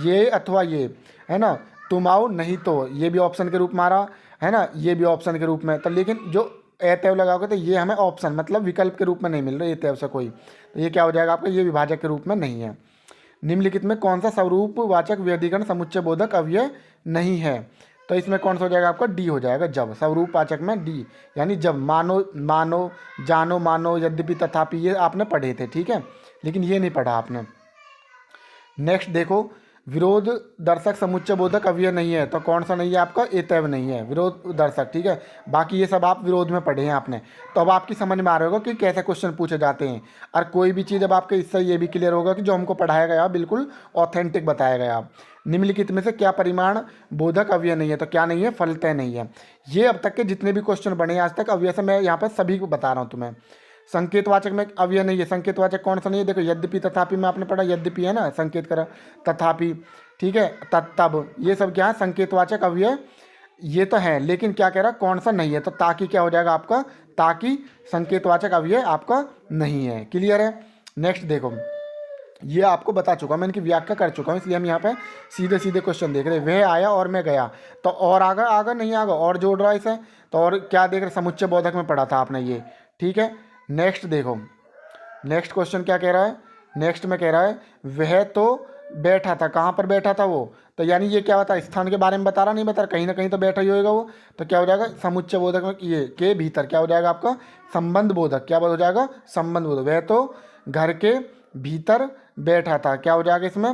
A: ये अथवा ये, है ना, तुम आओ नहीं तो, ये भी ऑप्शन के रूप में आ रहा है ना, ये भी ऑप्शन के रूप में। तो लेकिन जो एतैव लगाओगे तो ये हमें ऑप्शन मतलब विकल्प के रूप में नहीं मिल रहा एतैव से कोई, तो ये क्या हो जाएगा आपका, ये विभाजक के रूप में नहीं है। निम्नलिखित में कौन सा स्वरूपवाचक व्यधिकरण समुच्चय बोधक अवयव नहीं है, तो इसमें कौन सा हो जाएगा आपका, डी हो जाएगा। जब स्वरूपवाचक में डी, यानी जब, मानो, मानो, जानो, मानो, यद्यपि, तथापि, ये आपने पढ़े थे। ठीक है, लेकिन ये नहीं पढ़ा आपने। नेक्स्ट देखो विरोध दर्शक समुच्चय बोधक अवयव नहीं है, तो कौन सा नहीं है आपका, एतैव नहीं है, विरोध दर्शक। ठीक है, बाकी ये सब आप विरोध में पढ़े हैं आपने, तो अब आपकी समझ में आ रहा होगा कि कैसे क्वेश्चन पूछे जाते हैं। और कोई भी चीज़ अब आपके इससे ये भी क्लियर होगा कि जो हमको पढ़ाया गया बिल्कुल ऑथेंटिक बताया गया। निम्नलिखित में से क्या परिमाण बोधक अवयव नहीं है, तो क्या नहीं है, फलतः नहीं है। ये अब तक के जितने भी क्वेश्चन बने आज तक अवयव से मैं यहाँ पर सभी को बता रहा हूँ तुम्हें। संकेतवाचक में अवयव नहीं है, संकेतवाचक कौन सा नहीं है, देखो यद्यपि, तथापि में आपने पढ़ा, यद्यपि है ना, संकेत करा, तथापि, ठीक है, तब, ये सब क्या है, संकेतवाचक अवयव ये तो है, लेकिन क्या कह रहा, कौन सा नहीं है, तो ताकि क्या हो जाएगा आपका, ताकि संकेतवाचक अवयव आपका नहीं है। क्लियर है। नेक्स्ट देखो, ये आपको बता चुका मैं, इनकी व्याख्या कर चुका हूँ, इसलिए हम यहाँ पे सीधे सीधे क्वेश्चन देख रहे हैं। वह आया और मैं गया, तो और आगा नहीं आगा, और जोड़ रहा है इसे, तो और क्या देख रहे, समुच्चय बोधक में पढ़ा था आपने ये। ठीक है। नेक्स्ट देखो, नेक्स्ट क्वेश्चन क्या कह रहा है, नेक्स्ट में कह रहा है वह तो बैठा था, कहाँ पर बैठा था वो, तो यानी ये क्या बता, स्थान के बारे में बता रहा, नहीं बता रहा, कहीं ना कहीं तो बैठा ही होगा वो, तो क्या हो जाएगा, समुच्चय बोधक में ये के भीतर क्या हो जाएगा आपका, संबंध बोधक। क्या हो जाएगा, संबंध बोधक। वह तो घर के भीतर बैठा था, क्या हो जाएगा इसमें,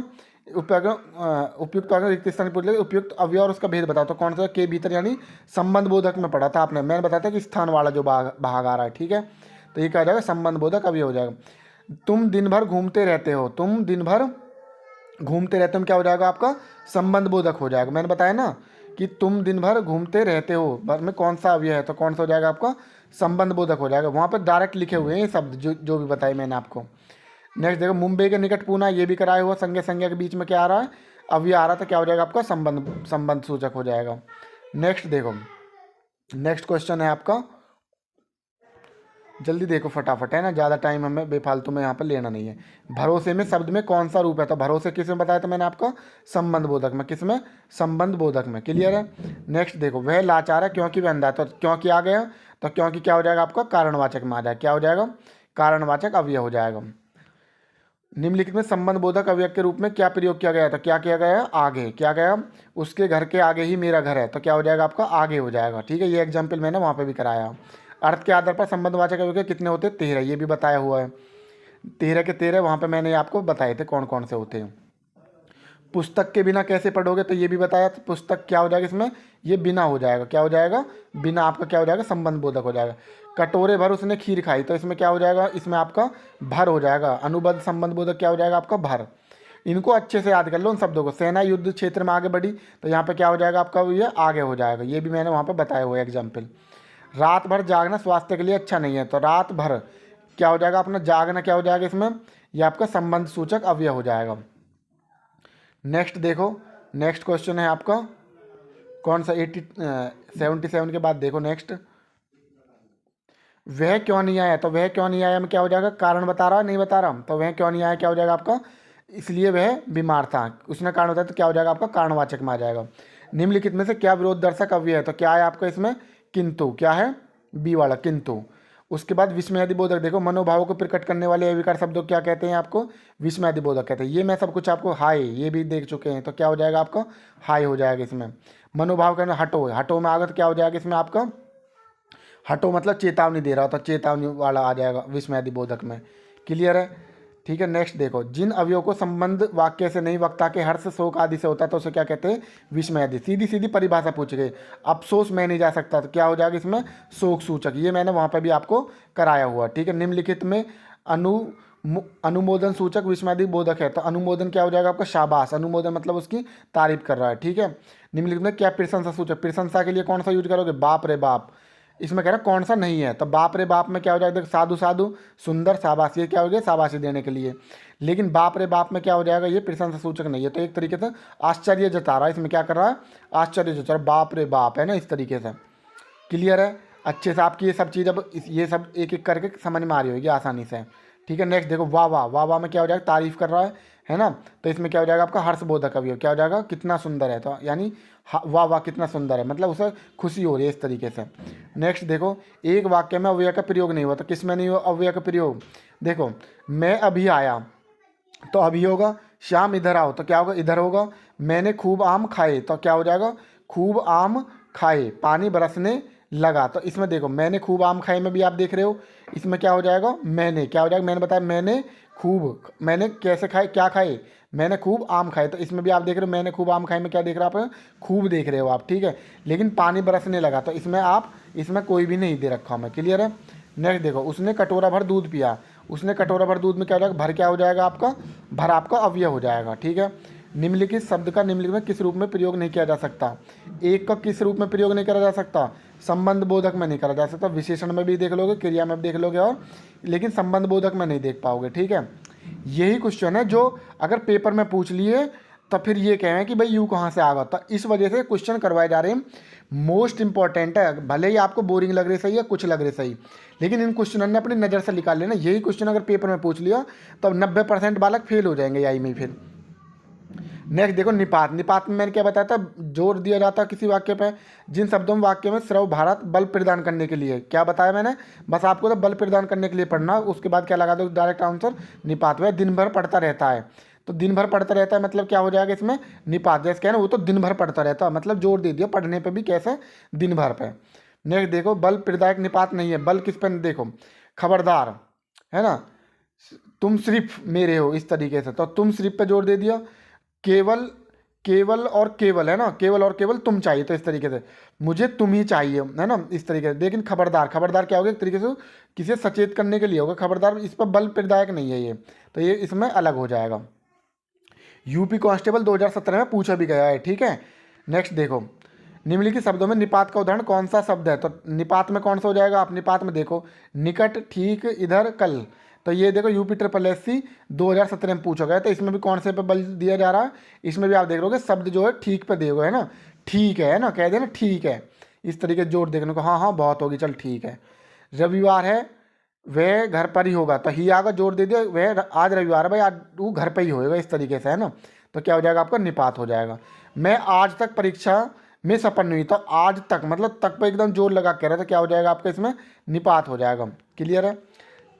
A: उपयुक्त रिक्त स्थान पूछ ले, उपयुक्त अवयव और उसका भेद बताओ, तो कौन सा, के भीतर, यानी संबंध बोधक में पढ़ा था आपने। मैंने बताया था कि स्थान वाला जो भाग आ रहा है। ठीक है, तो ये क्या हो जाएगा, संबंध बोधक अवयव हो जाएगा। तुम दिन भर घूमते रहते हो, तुम दिन भर घूमते रहते हो, क्या हो जाएगा आपका, संबंध बोधक हो जाएगा। मैंने बताया ना कि तुम दिन भर घूमते रहते हो, भर में कौन सा अवयव है, तो कौन सा हो जाएगा आपका, संबंध बोधक हो जाएगा। वहाँ पर डायरेक्ट लिखे हुए हैं ये शब्द जो भी बताए मैंने आपको। नेक्स्ट देखो, मुंबई के निकट पूना, ये भी कराया हुआ, संज्ञा के बीच में क्या आ रहा है, अवयव आ रहा था, क्या हो जाएगा आपका, संबंध सूचक हो जाएगा। नेक्स्ट देखो, नेक्स्ट क्वेश्चन है आपका, जल्दी देखो फटाफट, है ना, ज़्यादा टाइम हमें बेफालतू में यहाँ पर लेना नहीं है। भरोसे में शब्द में कौन सा रूप है, तो भरोसे किस में बताया था मैंने आपको, संबंध बोधक में। किस में, संबंध बोधक में। क्लियर है। नेक्स्ट देखो, वह लाचार है क्योंकि वह अंधा है, तो क्योंकि आ गया, तो क्योंकि क्या हो जाएगा आपका, कारणवाचक में आ जाएगा, क्या हो जाएगा, कारणवाचक अवयव हो जाएगा। निम्नलिखित में संबंध बोधक अवयव के रूप में क्या प्रयोग किया गया, तो क्या किया गया, आगे, क्या गया, उसके घर के आगे ही मेरा घर है, तो क्या हो जाएगा आपका, आगे हो जाएगा। ठीक है, ये एग्जाम्पल मैंने वहाँ पर भी कराया। अर्थ के आधार पर संबंधवाचक अवयव कितने होते हैं, 13, ये भी बताया हुआ है। 13 के 13 वहाँ पे मैंने आपको बताए थे कौन कौन से होते हैं। पुस्तक के बिना कैसे पढ़ोगे, तो ये भी बताया, तो पुस्तक क्या हो जाएगा इसमें, ये बिना हो जाएगा, क्या हो जाएगा, बिना, आपका क्या हो जाएगा, संबंध बोधक हो जाएगा। कटोरे भर उसने खीर खाई, तो इसमें क्या हो जाएगा, इसमें आपका भर हो जाएगा, अनुबंध संबंध बोधक क्या हो जाएगा आपका, भर। इनको अच्छे से याद कर लो उन शब्दों को। सेना युद्ध क्षेत्र में आगे बढ़ी, तो यहाँ पे क्या हो जाएगा आपका, ये आगे हो जाएगा, ये भी मैंने वहाँ पे बताया हुआ है एग्जाम्पल। रात भर जागना स्वास्थ्य के लिए अच्छा नहीं है, तो रात भर क्या हो जाएगा अपना, जागना क्या हो जाएगा इसमें, ये आपका संबंध सूचक अवयव हो जाएगा। नेक्स्ट देखो, नेक्स्ट क्वेश्चन है आपका कौन सा, 77 के बाद देखो नेक्स्ट, वह क्यों नहीं आया, तो वह क्यों नहीं आया में क्या हो जाएगा, कारण बता रहा, नहीं बता रहा, तो वह क्यों नहीं आया क्या हो जाएगा आपका, इसलिए वह बीमार था, उसने कारण बताया, तो क्या हो जाएगा आपका, कारणवाचक में आ जाएगा। निम्नलिखित में से क्या विरोध दर्शक अवयव है, तो क्या है आपका इसमें, किंतु, क्या है, बी वाला किंतु। उसके बाद विस्मयादि बोधक, देखो मनोभाव को प्रकट करने वाले अविकार शब्दों क्या कहते हैं आपको, विस्मयादि बोधक कहते हैं। ये मैं सब कुछ आपको हाय ये भी देख चुके हैं, तो क्या हो जाएगा आपका, हाय हो जाएगा इसमें। मनोभाव कहना, हटो, हटो में आगत क्या हो जाएगा इसमें आपका, हटो मतलब चेतावनी दे रहा होता, चेतावनी वाला आ जाएगा विस्मयादि बोधक में। क्लियर है? ठीक है। नेक्स्ट देखो, जिन अवयवों को संबंध वाक्य से नहीं वक्ता के हर्ष शोक आदि से होता है तो उसे क्या कहते हैं? विस्मयादि। सीधी सीधी परिभाषा पूछ गई। अफसोस मैं नहीं जा सकता तो क्या हो जाएगा इसमें? शोक सूचक। ये मैंने वहाँ पर भी आपको कराया हुआ। ठीक है। निम्नलिखित में अनुमोदन सूचक विस्मयादि बोधक है तो अनुमोदन क्या हो जाएगा आपका? शाबाश। अनुमोदन मतलब उसकी तारीफ कर रहा है। ठीक है। निम्नलिखित में क्या प्रशंसा सूचक? प्रशंसा के लिए कौन सा यूज करोगे? बाप रे बाप। इसमें कह रहा है कौन सा नहीं है तो बाप रे बाप में क्या हो जाएगा? साधु साधु, सुंदर, शाबाश। ये क्या हो गया? शाबाशी देने के लिए। लेकिन बाप रे बाप में क्या हो जाएगा? ये प्रशंसा सूचक नहीं है। तो एक तरीके से आश्चर्य जता रहा है। इसमें क्या कर रहा है? आश्चर्य जता रहा है। बाप रे बाप है ना, इस तरीके से। क्लियर है? अच्छे से आपकी ये सब चीज़ अब ये सब एक एक करके समझ में आ रही होगी आसानी से। ठीक है। नेक्स्ट देखो, वाह वाह। वाह वाह में क्या हो जाएगा? तारीफ कर रहा है ना। तो इसमें क्या हो जाएगा आपका? हर्षबोधक अवयव। क्या हो जाएगा? कितना सुंदर है। तो यानी वाह वाह कितना सुंदर है, मतलब उसे खुशी हो रही है, इस तरीके से। नेक्स्ट देखो, एक वाक्य में अव्यय का प्रयोग नहीं हुआ तो किस में नहीं हुआ अव्यय का प्रयोग? देखो, मैं अभी आया तो अभी होगा। श्याम इधर आओ तो क्या होगा? इधर होगा। मैंने खूब आम खाए तो क्या हो जाएगा? खूब आम खाए। पानी बरसने लगा तो इसमें देखो, मैंने खूब आम खाए में भी आप देख रहे हो, इसमें क्या हो जाएगा? मैंने क्या हो जाएगा? मैंने बताया मैंने खूब, मैंने कैसे खाए? क्या खाए? मैंने खूब आम खाए। तो इसमें भी आप देख रहे हो मैंने खूब आम खाए में क्या देख रहे हो आप? खूब देख रहे हो आप। ठीक है। लेकिन पानी बरसने लगा तो इसमें आप, इसमें कोई भी नहीं दे रखा हमें। क्लियर है? नेक्स्ट देखो, उसने कटोरा भर दूध पिया। उसने कटोरा भर दूध में क्या हो जाएगा? भर क्या हो जाएगा आपका? भर आपका अव्यय हो जाएगा। ठीक है। निम्नलिखित शब्द का निम्नलिखित में किस रूप में प्रयोग नहीं किया जा सकता? एक का किस रूप में प्रयोग नहीं करा जा सकता? संबंध बोधक में नहीं करा जा सकता। विशेषण में भी देख लोगे, क्रिया में भी देख लोगे, और लेकिन संबंध बोधक में नहीं देख पाओगे। ठीक है। यही क्वेश्चन है जो अगर पेपर में पूछ लिए तो फिर ये कहें कि भाई यू कहाँ से आ गया। तो इस वजह से क्वेश्चन करवाए जा रहे हैं। मोस्ट इंपॉर्टेंट है। भले ही आपको बोरिंग लग रही सही या कुछ लग रही सही, लेकिन इन क्वेश्चन ने अपनी नज़र से निकाल लेना। यही क्वेश्चन अगर पेपर में पूछ लिया तो 90% बालक फेल हो जाएंगे आई में फिर। नेक्स्ट देखो, निपात। निपात में मैंने क्या बताया था? जोर दिया जाता है किसी वाक्य पे जिन शब्दों में वाक्य में श्रव भारत बल प्रदान करने के लिए। क्या बताया मैंने? बस आपको तो बल प्रदान करने के लिए पढ़ना, उसके बाद क्या लगा दो डायरेक्ट आंसर निपात। वह दिन भर पढ़ता रहता है तो दिन भर पढ़ता रहता है मतलब क्या हो जाएगा इसमें? निपात। जैसे क्या है ना, वो तो दिन भर पढ़ता रहता है, मतलब जोर दे दिया पढ़ने पर भी, कैसे? दिन भर पे। नेक्स्ट देखो, बल प्रदायक निपात नहीं है। बल किस पर? देखो, खबरदार, है ना, तुम सिर्फ मेरे हो, इस तरीके से। तो तुम सिर्फ पे जोर दे दिया। केवल, केवल और केवल, है ना, केवल और केवल तुम चाहिए तो इस तरीके से मुझे तुम ही चाहिए, है ना, इस तरीके से। लेकिन खबरदार, खबरदार क्या होगा? एक तरीके से किसी सचेत करने के लिए होगा खबरदार। इस पर बल प्रदायक नहीं है ये, तो ये इसमें अलग हो जाएगा। यूपी कांस्टेबल 2017 में पूछा भी गया है। ठीक है। नेक्स्ट देखो, निम्नलिखित शब्दों में निपात का उदाहरण कौन सा शब्द है? तो निपात में कौन सा हो जाएगा? आप निपात में देखो, निकट, ठीक, इधर, कल। तो ये देखो यूपी SSSC 2017 में पूछा गया। तो इसमें भी कौन से पे बल दिया जा रहा है? इसमें भी आप देख लोगे शब्द जो है ठीक पे दिए हुए है ना। ठीक है ना, कह देना ठीक है, इस तरीके जोर देखने को। हाँ हाँ बहुत होगी, चल ठीक है। रविवार है, वह घर पर ही होगा तो ही आगा जोर दे दिया। वह आज रविवार है भाई, आज वो घर पर ही होएगा, इस तरीके से, है ना। तो क्या हो जाएगा आपका? निपात हो जाएगा। मैं आज तक परीक्षा में सफल नहीं, तो आज तक मतलब तक पे एकदम जोर लगा कह रहा था, क्या हो जाएगा आपका? इसमें निपात हो जाएगा। क्लियर है?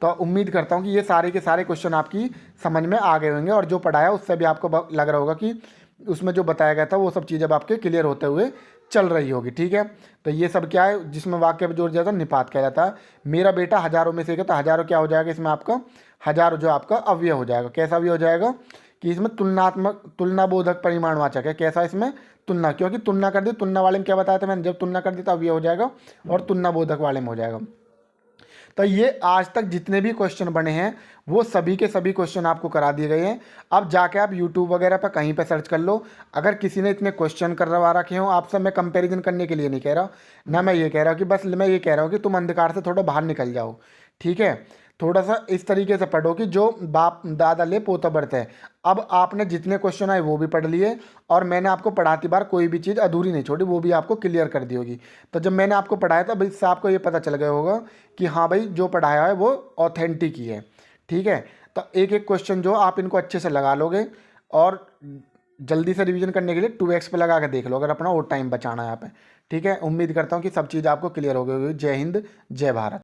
A: तो उम्मीद करता हूँ कि ये सारे के सारे क्वेश्चन आपकी समझ में आ गए होंगे, और जो पढ़ाया उससे भी आपको लग रहा होगा कि उसमें जो बताया गया था वो सब चीज़ें अब आपके क्लियर होते हुए चल रही होगी। ठीक है। तो ये सब क्या है जिसमें वाक्य पे जोड़ दिया था? निपात कह जाता है। मेरा बेटा हजारों में से एक है, तो हजारों क्या हो जाएगा इसमें आपका? हजारों जो आपका अव्यय हो जाएगा। कैसा अव्यय हो जाएगा? कि इसमें तुलनात्मक, तुलनाबोधक परिमाणवाचक है। कैसा? इसमें तुलना, क्योंकि तुलना कर दी। तुलना वाले में क्या बताया था मैंने? जब तुलना कर दी तो अव्यय हो जाएगा, और तुलनाबोधक वाले में हो जाएगा। तो ये आज तक जितने भी क्वेश्चन बने हैं वो सभी के सभी क्वेश्चन आपको करा दिए गए हैं। अब जाके आप यूट्यूब वगैरह पर कहीं पे सर्च कर लो। अगर किसी ने इतने क्वेश्चन करवा रखे हो आपसे, मैं कंपैरिजन करने के लिए नहीं कह रहा ना, मैं ये कह रहा हूँ कि बस मैं ये कह रहा हूँ कि तुम अंधकार से थोड़ा बाहर निकल जाओ। ठीक है। थोड़ा सा इस तरीके से पढ़ो कि जो बाप दादा ले पोता बढ़ते हैं। अब आपने जितने क्वेश्चन आए वो भी पढ़ लिए, और मैंने आपको पढ़ाती बार कोई भी चीज़ अधूरी नहीं छोड़ी, वो भी आपको क्लियर कर दी होगी। तो जब मैंने आपको पढ़ाया था भाई, इससे आपको ये पता चल गया होगा कि हाँ भाई जो पढ़ाया है वो ऑथेंटिक ही है। ठीक है। तो एक एक क्वेश्चन जो आप इनको अच्छे से लगा लोगे, और जल्दी से रिवीजन करने के लिए 2x पे लगा के देख लो, अगर अपना और टाइम बचाना है यहाँ पे। ठीक है। उम्मीद करता हूँ कि सब चीज़ आपको क्लियर हो गई होगी। जय हिंद, जय भारत।